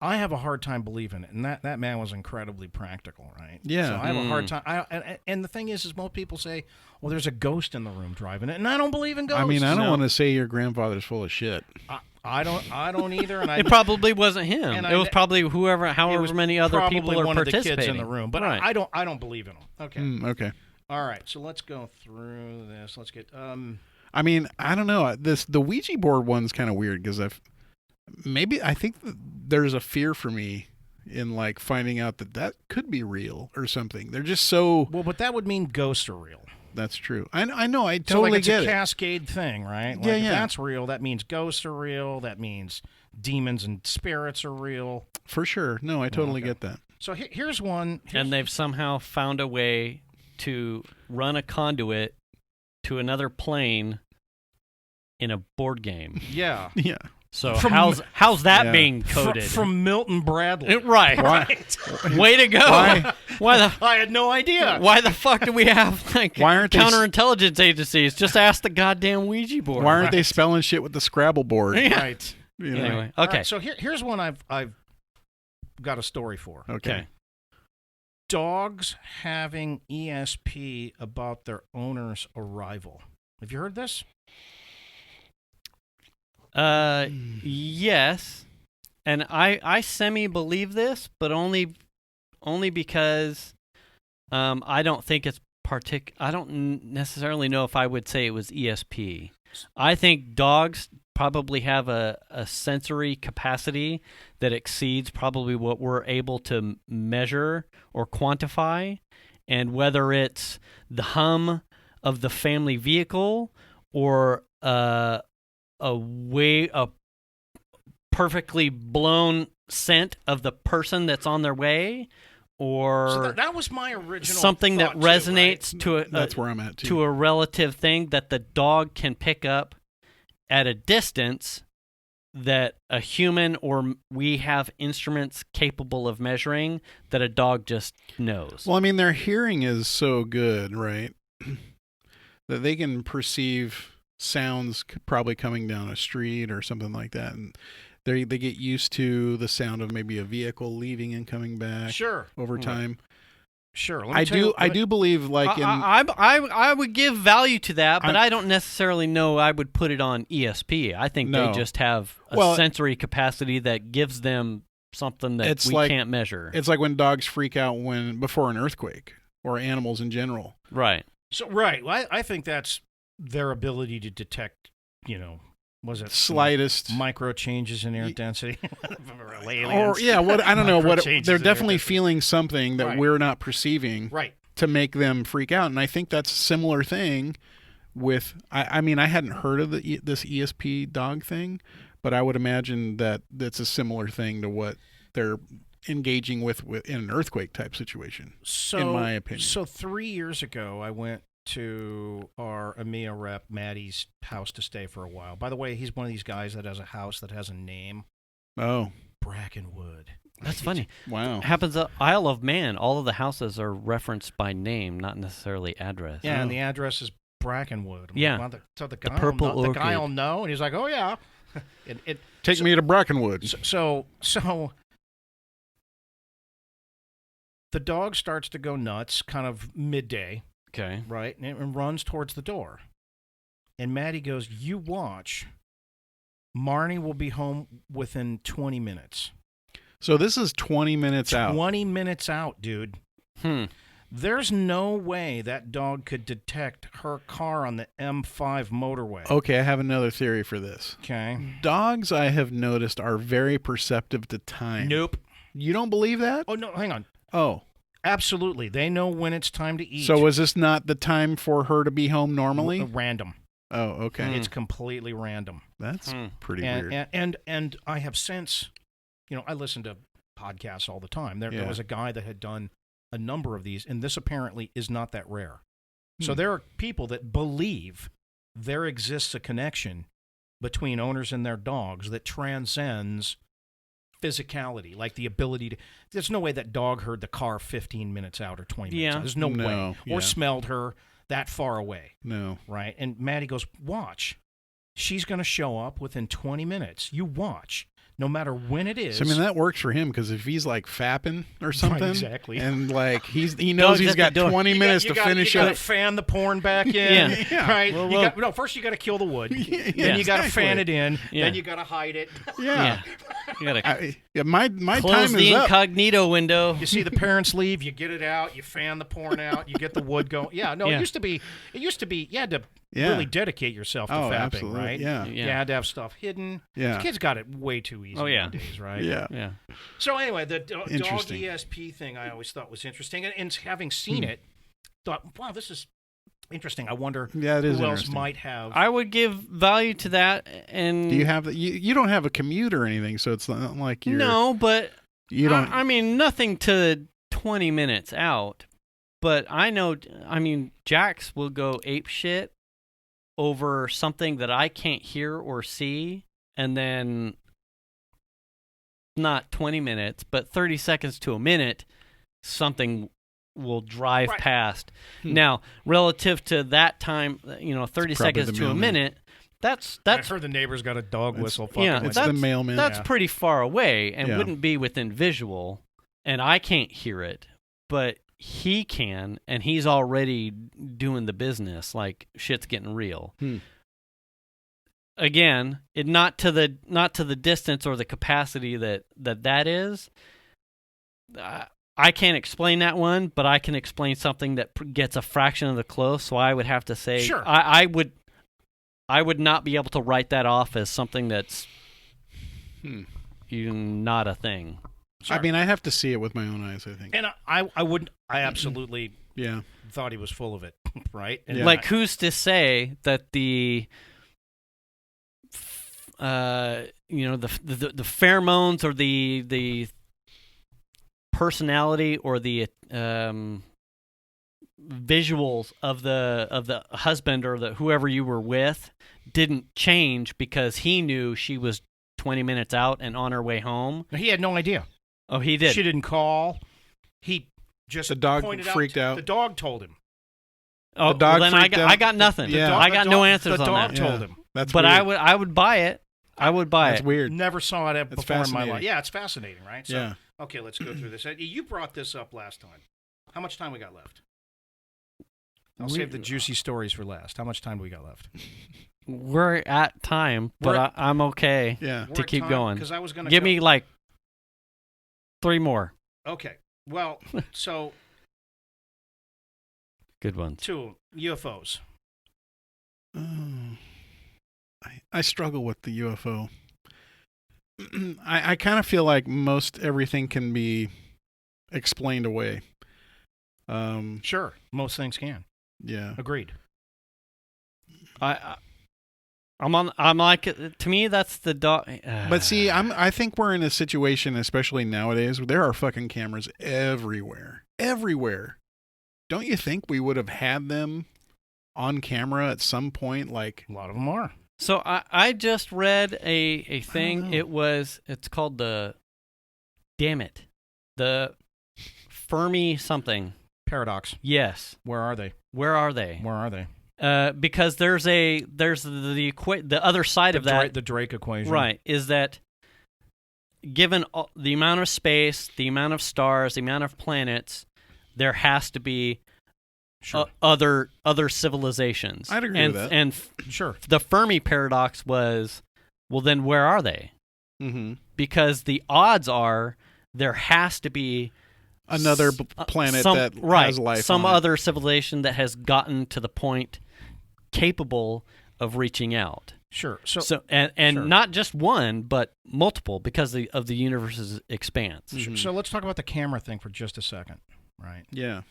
I have a hard time believing it. And that man was incredibly practical, right? Yeah. So I have a hard time. And the thing is most people say, well, there's a ghost in the room driving it. And I don't believe in ghosts. I mean, I don't No. want to say your grandfather's full of shit. I don't either. And I it probably wasn't him. And It was probably it however was many other probably people are one of the participating kids in the room. But right. I don't believe in them. Okay. Okay. All right. So let's go through this. Let's get I mean, I don't know. The Ouija board one's kind of weird because I think that there's a fear for me in like finding out that could be real or something. They're just so. well, but that would mean ghosts are real. That's true. I know. I So totally like it's get a it. cascade thing, right? Like Yeah, if yeah. that's real, that means ghosts are real. That means demons and spirits are real. For sure. No, I totally okay. get that. So here's one. And they've somehow found a way to run a conduit to another plane in a board game. Yeah. Yeah. So From- how's that Yeah. being coded? From Milton Bradley. Right. Way to go. Why? Why the I had no idea. Why the fuck do we have like Why aren't they counterintelligence agencies? Just ask the goddamn Ouija board. Why aren't they spelling shit with the Scrabble board? Yeah. Right. You know? Anyway, All okay. right, so here's one I've got a story for. Okay. Dogs having ESP about their owner's arrival. Have you heard this? Yes, and I semi believe this, but only because I don't think it's I don't necessarily know if I would say it was ESP. I think dogs probably have a sensory capacity that exceeds probably what we're able to measure or quantify, and whether it's the hum of the family vehicle or a perfectly blown scent of the person that's on their way, or So that was my original something that thought too, resonates right? to That's where I'm at too. to a relative thing that the dog can pick up at a distance that a human or we have instruments capable of measuring that a dog just knows. Well, I mean, their hearing is so good, right? that they can perceive sounds probably coming down a street or something like that, and they get used to the sound of maybe a vehicle leaving and coming back. Sure. Over time. Sure. I do believe like I would give value to that, but I don't necessarily know I would put it on ESP. I think they just have a sensory capacity that gives them something that we can't measure. It's like when dogs freak out before an earthquake, or animals in general. Right. So right. Well, I think that's their ability to detect, was it slightest micro changes in air density? Or I don't know what they're definitely feeling something that we're not perceiving, to make them freak out. And I think that's a similar thing with. I mean, I hadn't heard of this ESP dog thing, but I would imagine that that's a similar thing to what they're engaging with in an earthquake type situation. So, in my opinion. So 3 years ago, I went to our EMEA rep Maddie's house to stay for a while. By the way, he's one of these guys that has a house that has a name. Oh, Brackenwood. That's funny. Wow. It happens at Isle of Man. All of the houses are referenced by name, not necessarily address. Yeah, and the address is Brackenwood. So the purple orchid. The guy will know, and he's like, "Oh yeah." Take me to Brackenwood. So the dog starts to go nuts, kind of midday. Okay. Right, and it runs towards the door. And Maddie goes, "You watch. Marnie will be home within 20 minutes." So this is 20 minutes out. 20 minutes out, dude. There's no way that dog could detect her car on the M5 motorway. Okay, I have another theory for this. Okay. Dogs, I have noticed, are very perceptive to time. Nope. You don't believe that? Oh, no, hang on. Oh. Absolutely. They know when it's time to eat. So was this not the time for her to be home normally? Random. Oh, okay. It's completely random. That's pretty weird. And I have since, I listen to podcasts all the time. There was a guy that had done a number of these, and this apparently is not that rare. So there are people that believe there exists a connection between owners and their dogs that transcends physicality, like the ability to. There's no way that dog heard the car 15 minutes out or 20 minutes out. There's no way. Or smelled her that far away. No. Right? And Maddie goes, "Watch. She's going to show up within 20 minutes. You watch. No matter when it is." So, I mean, that works for him, because if he's like fapping or something, right, exactly, and like he knows he's got 20 minutes to finish up. You got up. to fan the porn back in, right? Well, first you got to kill the wood, then you got to fan it in, then you got to hide it. Yeah. You got to my close time the is up. incognito window. You see the parents leave, you get it out, you fan the porn out, you get the wood going. Yeah, no, it used to be you had to really dedicate yourself to fapping, absolutely. right? Yeah. You had to have stuff hidden. Yeah. The kids got it way too easy nowadays, right? Yeah. So anyway, the dog ESP thing I always thought was interesting, and having seen it, thought, wow, this is interesting. I wonder who else might have. I would give value to that. And do you have you don't have a commute or anything, so it's not like you're. No, but you don't. I mean, nothing to 20 minutes out. But I know. I mean, Jax will go ape shit over something that I can't hear or see, and then not 20 minutes, but 30 seconds to a minute, something will drive past. Now, relative to that time, 30 seconds to a minute, that's. I heard the neighbor's got a dog whistle. It's the mailman. That's pretty far away and wouldn't be within visual, and I can't hear it, but he can, and he's already doing the business. Like, shit's getting real. Again, not to the distance or the capacity that is. I can't explain that one, but I can explain something that gets a fraction of the close. So I would have to say, sure. I would not be able to write that off as something that's not a thing. Sorry. I mean, I have to see it with my own eyes, I think. And I absolutely thought he was full of it, right? And like, who's to say that the pheromones or the personality or the visuals of the husband or the whoever you were with didn't change because he knew she was 20 minutes out and on her way home? He had no idea. Oh, he did. She didn't call. He just the dog pointed freaked out. The dog told him. Oh, The dog then freaked out. I got nothing. Yeah. I got no answers the on dog that. told Yeah. him. That's But weird. I would buy it. I would buy That's it. weird. Never saw it That's before in my fascinating. life. Yeah, it's fascinating, right? So, Yeah. Okay, let's go through this. You brought this up last time. How much time we got left? I'll save the juicy stories for last. How much time do we got left? We're at time, We're but I'm okay Yeah. to keep going. Because I was going to Give me like 3 more Okay. Well, so good ones. 2 UFOs. I struggle with the UFO. I kind of feel like most everything can be explained away. Sure, most things can. Yeah. Agreed. I'm like, to me that's the dog. But see, I think we're in a situation, especially nowadays, where there are fucking cameras everywhere. Everywhere. Don't you think we would have had them on camera at some point? Like, A lot of them are. So I just read a thing. It's called the Fermi something. Paradox. Yes. Where are they? Where are they? Where are they? Because there's the other side of that. The Drake equation. Right. Is that given the amount of space, the amount of stars, the amount of planets, there has to be other civilizations. I'd agree with that. And Sure. the Fermi paradox was, well, then where are they? mm-hmm. Because the odds are there has to be Another planet that has life some on it. other civilization that has gotten to the point capable of reaching out. Sure. So and sure. not just one, but multiple because of the universe's expanse. Mm-hmm. So let's talk about the camera thing for just a second, right? Yeah.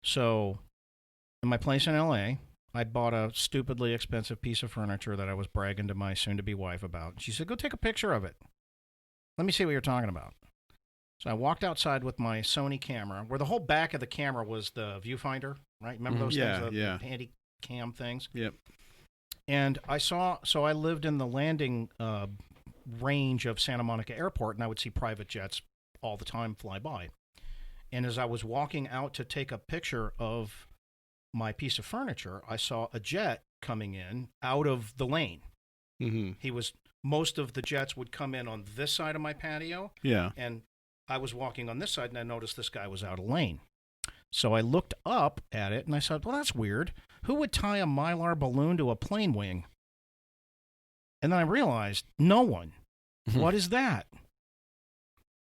So, in my place in L.A., I bought a stupidly expensive piece of furniture that I was bragging to my soon-to-be wife about. She said, go take a picture of it. Let me see what you're talking about. So I walked outside with my Sony camera, where the whole back of the camera was the viewfinder, right? Remember those Yeah, things? yeah. The handy-cam things? Yep. And I lived in the landing range of Santa Monica Airport, and I would see private jets all the time fly by. And as I was walking out to take a picture of my piece of furniture, I saw a jet coming in out of the lane. Mm-hmm. Most of the jets would come in on this side of my patio, Yeah. and I was walking on this side, and I noticed this guy was out of lane. So I looked up at it, and I said, well, that's weird. Who would tie a Mylar balloon to a plane wing? And then I realized, no one. What is that?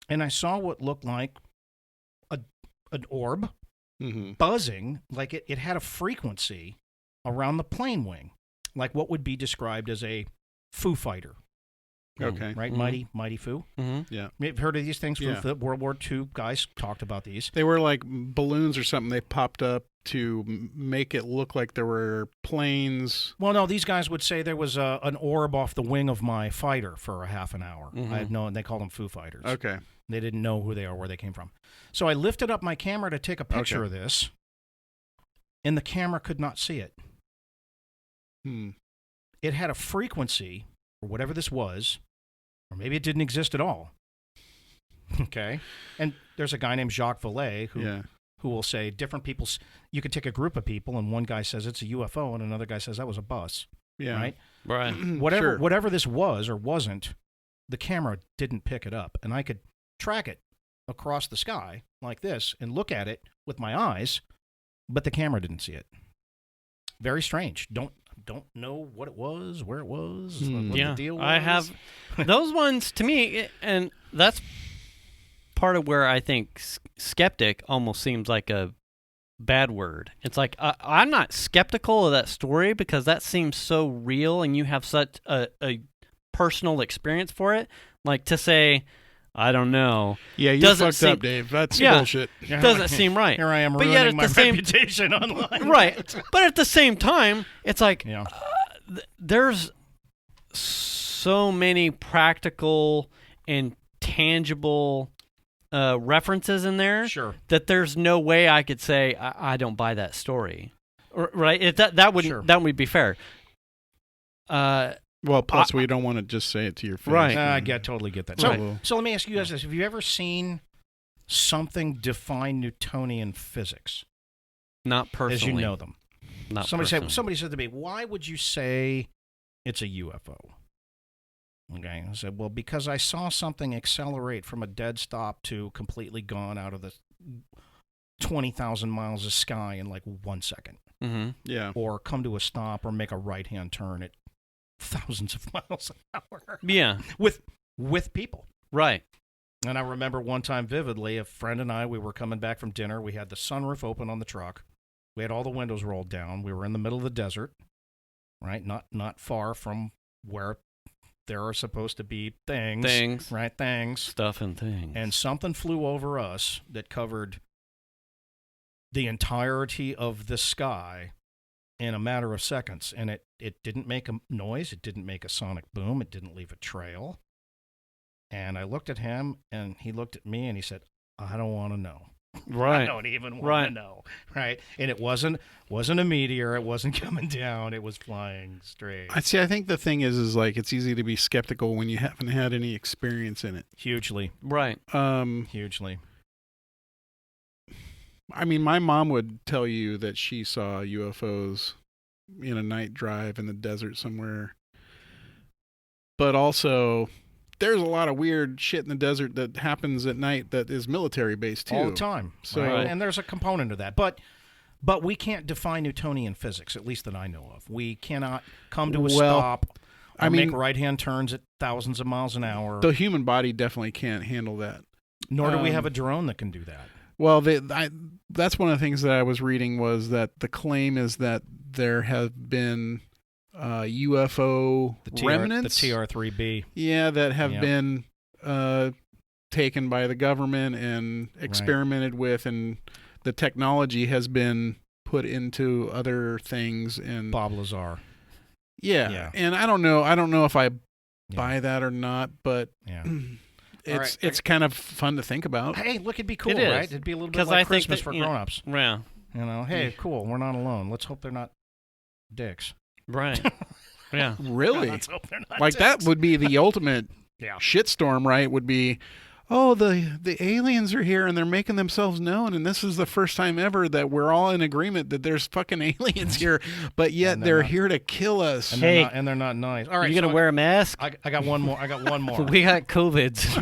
And I saw what looked like an orb Mm-hmm. buzzing, like it had a frequency around the plane wing, like what would be described as a Foo Fighter. Okay. Right? Mhm. Mighty Foo. Mm-hmm. Yeah. You've heard of these things? Yeah. The World War II guys talked about these. They were like balloons or something. They popped up to make it look like there were planes. Well, no, these guys would say there was an orb off the wing of my fighter for a half an hour. Mhm. I had no, and they called them Foo Fighters. Okay. They didn't know who they are, where they came from. So I lifted up my camera to take a picture Okay. of this, and the camera could not see it. Hmm. It had a frequency, or whatever this was, or maybe it didn't exist at all. Okay? And there's a guy named Jacques Vallée who will say different people, you could take a group of people, and one guy says it's a UFO, and another guy says that was a bus. Yeah. Right? Right. Whatever this was or wasn't, the camera didn't pick it up, and I could track it across the sky like this and look at it with my eyes, but the camera didn't see it. Very strange. Don't know what it was, where it was, what the deal was. I have those ones to me, and that's part of where I think skeptic almost seems like a bad word. It's like I'm not skeptical of that story because that seems so real, and you have such a personal experience for it. Like to say, I don't know. Yeah, you doesn't fucked seem, up, Dave. That's yeah, bullshit. Doesn't seem right. Here I am But yet ruining at my the same, reputation online. Right. But at the same time, it's like Yeah. there's so many practical and tangible references in there Sure. that there's no way I could say I don't buy that story. Right? That would be fair. Well, plus we don't want to just say it to your face. Right. I totally get that. Right. So let me ask you guys this. Have you ever seen something define Newtonian physics Not personally. as you know them? Not somebody personally. said to me, "Why would you say it's a UFO?" Okay, I said, "Well, because I saw something accelerate from a dead stop to completely gone out of the 20,000 miles of sky in like 1 second." Mm-hmm. Yeah. Or come to a stop or make a right-hand turn at thousands of miles an hour. Yeah. With people. Right. And I remember one time vividly, a friend and I, we were coming back from dinner. We had the sunroof open on the truck. We had all the windows rolled down. We were in the middle of the desert, right? Not far from where there are supposed to be things. Right, things. Stuff and things. And something flew over us that covered the entirety of the sky in a matter of seconds. And it didn't make a noise. It didn't make a sonic boom. It didn't leave a trail. And I looked at him, and he looked at me, and he said, "I don't want to know." Right. I don't even want to know. Right. And it wasn't a meteor. It wasn't coming down. It was flying straight. I think the thing is like it's easy to be skeptical when you haven't had any experience in it. Hugely. Right. Hugely. I mean, my mom would tell you that she saw UFOs in a night drive in the desert somewhere. But also, there's a lot of weird shit in the desert that happens at night that is military based too. All the time. So, right? And there's a component of that. But we can't define Newtonian physics, at least that I know of. We cannot come to a stop or make right-hand turns at thousands of miles an hour. The human body definitely can't handle that. Nor do we have a drone that can do that. Well, that's one of the things that I was reading was that the claim is that there have been UFO remnants. The TR-3B. Yeah, that have been taken by the government and experimented with, and the technology has been put into other things. And Bob Lazar. Yeah. And I don't know if I buy that or not, but it's kind of fun to think about. Hey, look, it'd be cool, It is. right? It'd be a little bit like Christmas for grown-ups. Yeah. You know, hey, cool, we're not alone. Let's hope they're not dicks. Right. Yeah. Really? Let's hope they're not like dicks. that would be the ultimate shitstorm, right? Would be, oh, the aliens are here and they're making themselves known, and this is the first time ever that we're all in agreement that there's fucking aliens here, but yet they're here to kill us. And they're not nice. All right, you gonna wear a mask? I got one more. We got COVIDs.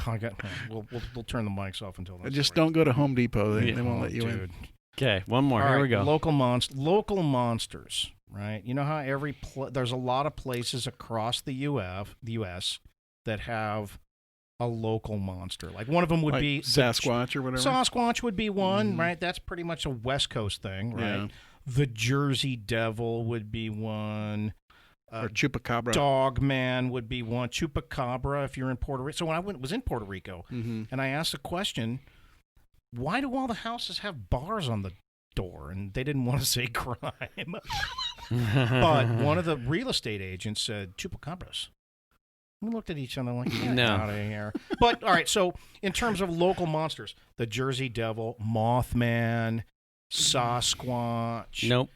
Right. We'll turn the mics off until then. Just don't go to Home Depot. They won't let you in. Okay, one more. All Here right, we go. Local monsters, right? You know how there's a lot of places across the U.S. that have a local monster. Like one of them would be Sasquatch or whatever. Sasquatch would be one, right? That's pretty much a West Coast thing, right? Yeah. The Jersey Devil would be one. Or Chupacabra. Dogman would be one. Chupacabra if you're in Puerto Rico. So when I was in Puerto Rico, and I asked the question, why do all the houses have bars on the door? And they didn't want to say crime. But one of the real estate agents said, Chupacabras. We looked at each other like, get out of here. But, all right, so in terms of local monsters, the Jersey Devil, Mothman, Sasquatch. Nope.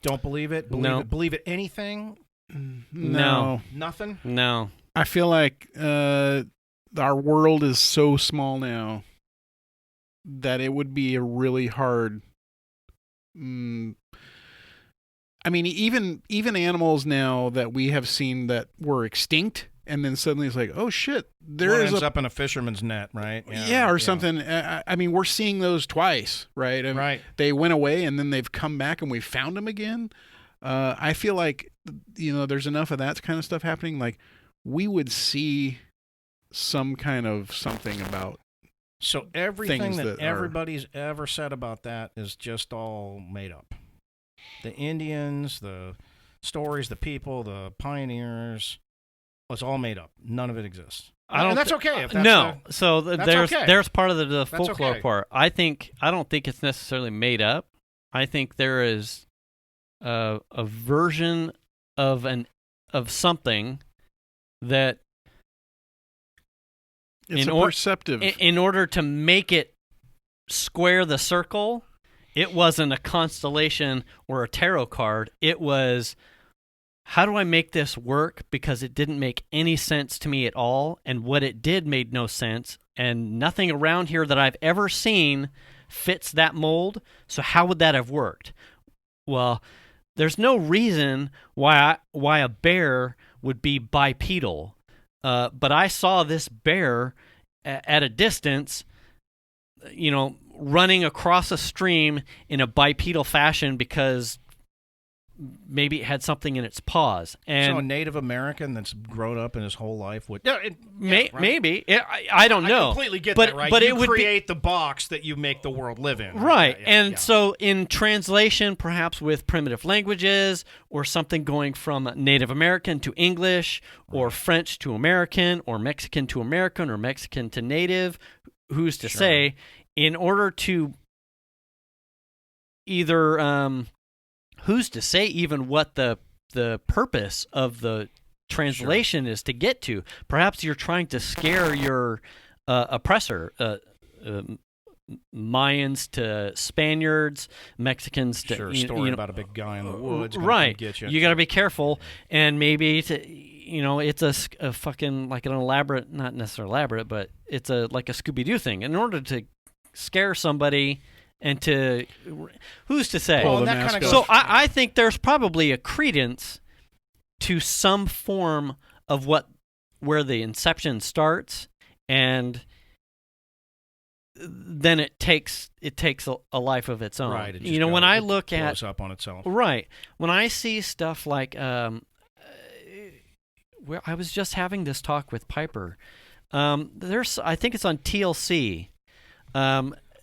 Don't believe it? Believe it? Anything? No. Nothing? No. I feel like our world is so small now that it would be a really hard. I mean, even animals now that we have seen that were extinct, and then suddenly it's like, oh shit, there is ends up in a fisherman's net, right? Or something. I mean, we're seeing those twice, right? I mean, right. They went away, and then they've come back, and we found them again. I feel like there's enough of that kind of stuff happening. Like we would see some kind of something about. So everything that everybody's ever said about that is just all made up. The Indians, the stories, the people, the pioneers, it's all made up. None of it exists. And that's okay. If that's so there's part of the folklore okay. part. I don't think it's necessarily made up. I think there is a version of something that it's perceptive. In order to make it square the circle, it wasn't a constellation or a tarot card. It was, how do I make this work? Because it didn't make any sense to me at all. And what it did made no sense. And nothing around here that I've ever seen fits that mold. So how would that have worked? Well, there's no reason why a bear would be bipedal. But I saw this bear at a distance, running across a stream in a bipedal fashion because maybe it had something in its paws. And so a Native American that's grown up in his whole life would... Maybe. I don't know. I completely get but, that, right? But you it would create the box that you make the world live in. Right. So in translation, perhaps with primitive languages or something going from Native American to English or French to American or Mexican to American or Mexican to Native, who's to say, in order to either... who's to say even what the purpose of the translation is to get to? Perhaps you're trying to scare your oppressor, Mayans to Spaniards, Mexicans to story about a big guy in the woods. Right. Get you. You got to be careful, and maybe it's a fucking like an elaborate, not necessarily elaborate, but it's like a Scooby-Doo thing. In order to scare somebody. And who's to say? So I think there's probably a credence to some form of where the inception starts, and then it takes a life of its own. Right. When I look at blows up on itself. Right. When I see stuff like, I was just having this talk with Piper. I think it's on TLC.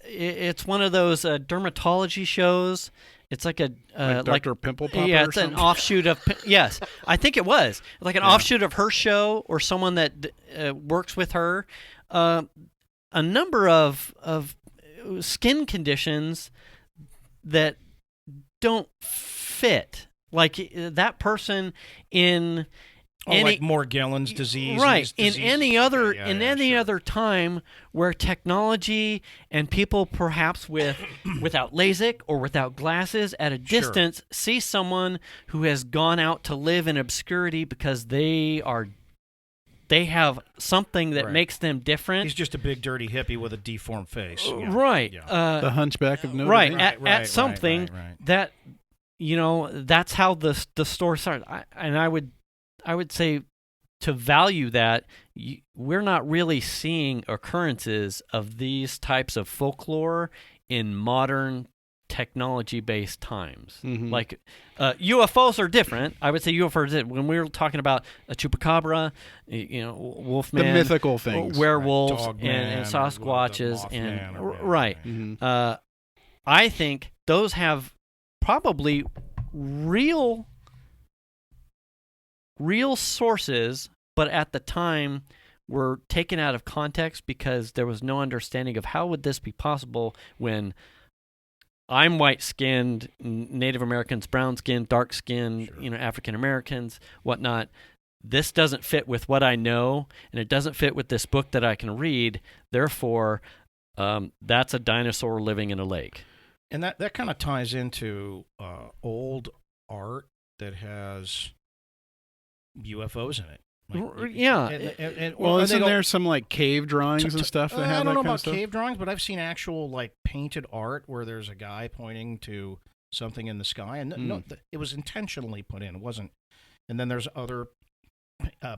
It's one of those dermatology shows. It's like Dr. Pimple Popper. Yeah, or it's something? an offshoot of. Yes, I think it was like an offshoot of her show or someone that works with her. A number of skin conditions that don't fit. Like that person in. Like Morgellons disease, right? In any other time where technology and people perhaps without LASIK or without glasses at a distance see someone who has gone out to live in obscurity because they have something that makes them different. He's just a big dirty hippie with a deformed face. Right. Yeah. The Hunchback of Notre Dame. At something that that's how the story started. I would say to value that, we're not really seeing occurrences of these types of folklore in modern technology-based times. Mm-hmm. Like UFOs are different. I would say UFOs, when we were talking about a chupacabra, Wolfman, the mythical things, werewolves, right. and Sasquatches, right. Mm-hmm. I think those have probably real sources, but at the time were taken out of context because there was no understanding of how would this be possible when I'm white-skinned, Native Americans brown-skinned, dark-skinned, African Americans, whatnot. This doesn't fit with what I know, and it doesn't fit with this book that I can read. Therefore, that's a dinosaur living in a lake. And that kind of ties into old art that has UFOs in it. Isn't there some like cave drawings and stuff that have I don't know that kind about of stuff? cave drawings, but I've seen actual like painted art where there's a guy pointing to something in the sky, and it was intentionally put in. It wasn't. And then there's other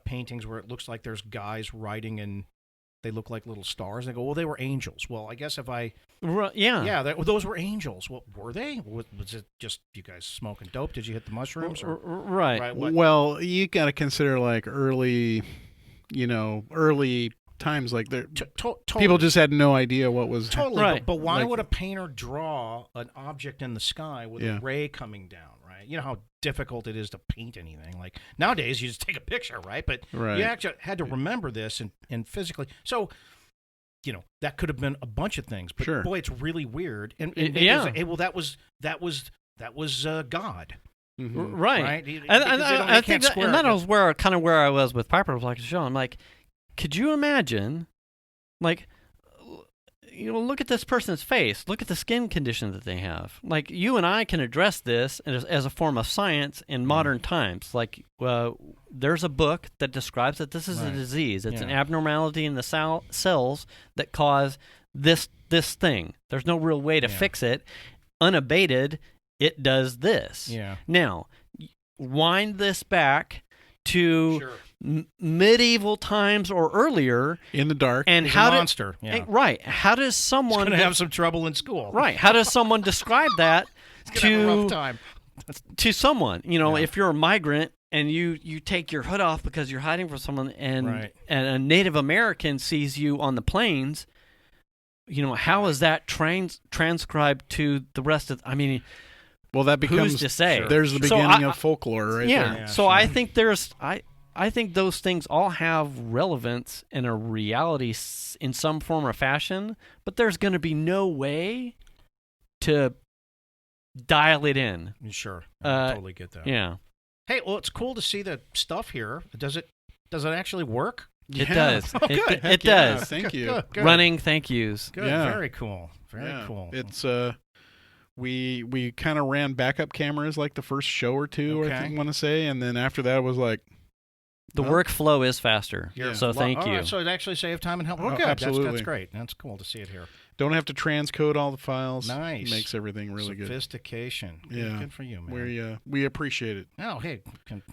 paintings where it looks like there's guys riding and they look like little stars. They go, well, they were angels. Well, I guess those were angels. Well, were they? Was it just you guys smoking dope? Did you hit the mushrooms? Right. Well, you got to consider like early times, like people just had no idea what was totally. But why would a painter draw an object in the sky with a ray coming down? Right. You know how difficult it is to paint anything. Like nowadays, you just take a picture, right? But you actually had to remember this and physically. So, that could have been a bunch of things. But boy, it's really weird. And that was God. Mm-hmm. Right. I think that was where I was with Piper. Like show, I'm like, could you imagine, like, look at this person's face. Look at the skin condition that they have. Like, you and I can address this as a form of science in modern times. Like, there's a book that describes that this is a disease. It's an abnormality in the cells that cause this this thing. There's no real way to fix it. Unabated, it does this. Yeah. Now, wind this back to medieval times or earlier. In the dark. And He's how a monster. Yeah. Right. How does someone going to have some trouble in school? Right. How does someone describe that He's going to have a rough time. to someone? You know, if you're a migrant and you take your hood off because you're hiding from someone, and a Native American sees you on the plains, you know, how is that transcribed to the rest of? I mean, well, that becomes who's to say? There's the beginning of folklore, right there. Yeah. So I think I think those things all have relevance in a reality in some form or fashion, but there's going to be no way to dial it in. Sure. I totally get that. Yeah. Hey, well, it's cool to see the stuff here. Does it actually work? It does. Oh, good. It does. Thank you. Good. Running thank yous. Good. Yeah. Very cool. Very cool. It's we kind of ran backup cameras like the first show or two, I want to say, and then after that it was like the workflow is faster. So thank you. Right, so it actually saved time and help. Oh, good. Absolutely. That's great. That's cool to see it here. Don't have to transcode all the files. Nice. Makes everything really good. Sophistication. Yeah. Good for you, man. We appreciate it. Oh, hey, can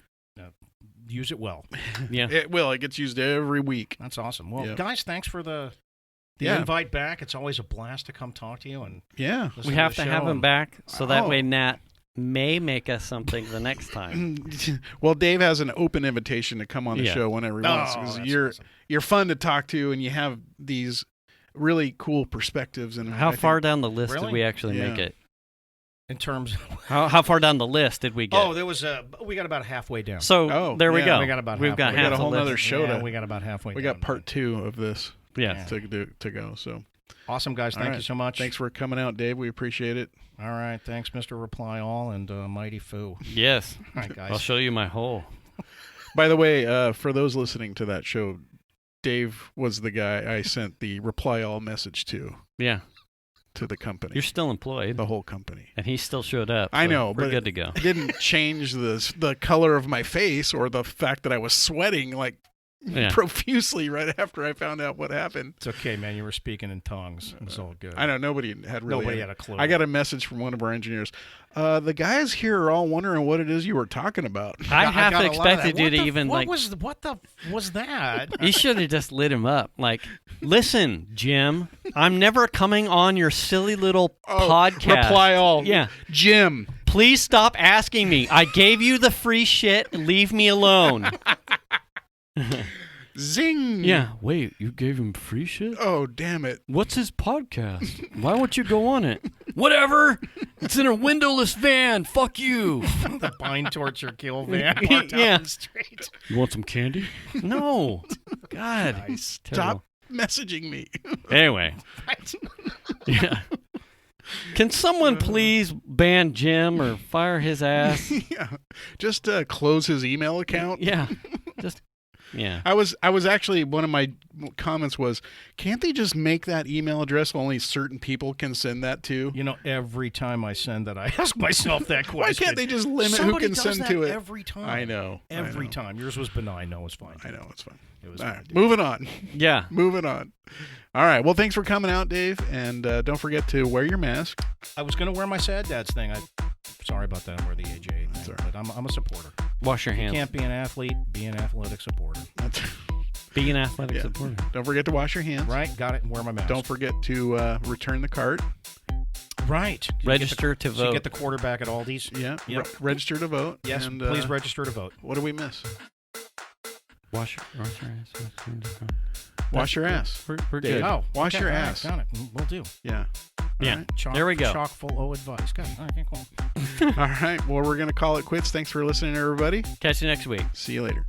use it well. Yeah. It gets used every week. That's awesome. Well, guys, thanks for the invite back. It's always a blast to come talk to you. And we have to have him back so that way Nat may make us something the next time. Well, Dave has an open invitation to come on the show whenever he wants, because you're fun to talk to and you have these really cool perspectives. And how far down the list did we actually make it? In terms of how far down the list did we get? Oh, there was we got about halfway down. So there we go. We got about We've got half a whole other show. We got about halfway. We down, got part 2 of this. Yeah. To go. So awesome, guys. Thank you so much. Thanks for coming out, Dave. We appreciate it. All right. Thanks, Mr. Reply All and Mighty Foo. Yes. All right, guys. I'll show you my hole. By the way, for those listening to that show, Dave was the guy I sent the Reply All message to. Yeah. To the company. You're still employed. The whole company. And he still showed up. I know, we're but good to go. It didn't change the color of my face or the fact that I was sweating profusely right after I found out what happened. It's okay, man. You were speaking in tongues. It's all good. I know. Nobody had a clue. I got a message from one of our engineers. The guys here are all wondering what it is you were talking about. I have to expected you to even what was that? You should have just lit him up. Like, listen, Jim, I'm never coming on your silly little podcast. Reply All. Yeah. Jim. Please stop asking me. I gave you the free shit. Leave me alone. Zing. Yeah. Wait, you gave him free shit? Oh, damn it. What's his podcast? Why won't you go on it? Whatever. It's in a windowless van. Fuck you. The bind, torture, kill van parked out on the street. You want some candy? No. God. Stop messaging me. Anyway. Yeah. Can someone please ban Jim or fire his ass? Yeah. Just close his email account. Yeah. Just... Yeah. I was actually, one of my comments was, can't they just make that email address only certain people can send that to? You know, every time I send that, I ask myself that question. Why can't they just limit who can send to it? Every time. I know. Every time. Yours was benign. No, it's fine. I know, it's fine. It was all right, moving on. Yeah. Moving on. All right. Well, thanks for coming out, Dave. And don't forget to wear your mask. I was going to wear my Sad Dads thing. Sorry about that. I wear the AJ thing, but I'm a supporter. Wash your hands. You can't be an athlete, be an athletic supporter. Be an athletic supporter. Don't forget to wash your hands. Right, got it, and wear my mask. Don't forget to return the cart. Right. Register to vote. You get the quarterback at Aldi's. Yeah. Yep. Register to vote. Yes, and, please register to vote. What do we miss? Wash your ass. Wash your ass. We're good. Oh, wash your ass. Got it. We'll do. Yeah. Yeah. Right. There we go. Chock full of advice. Got it. All right, cool. All right. Well, we're going to call it quits. Thanks for listening, everybody. Catch you next week. See you later.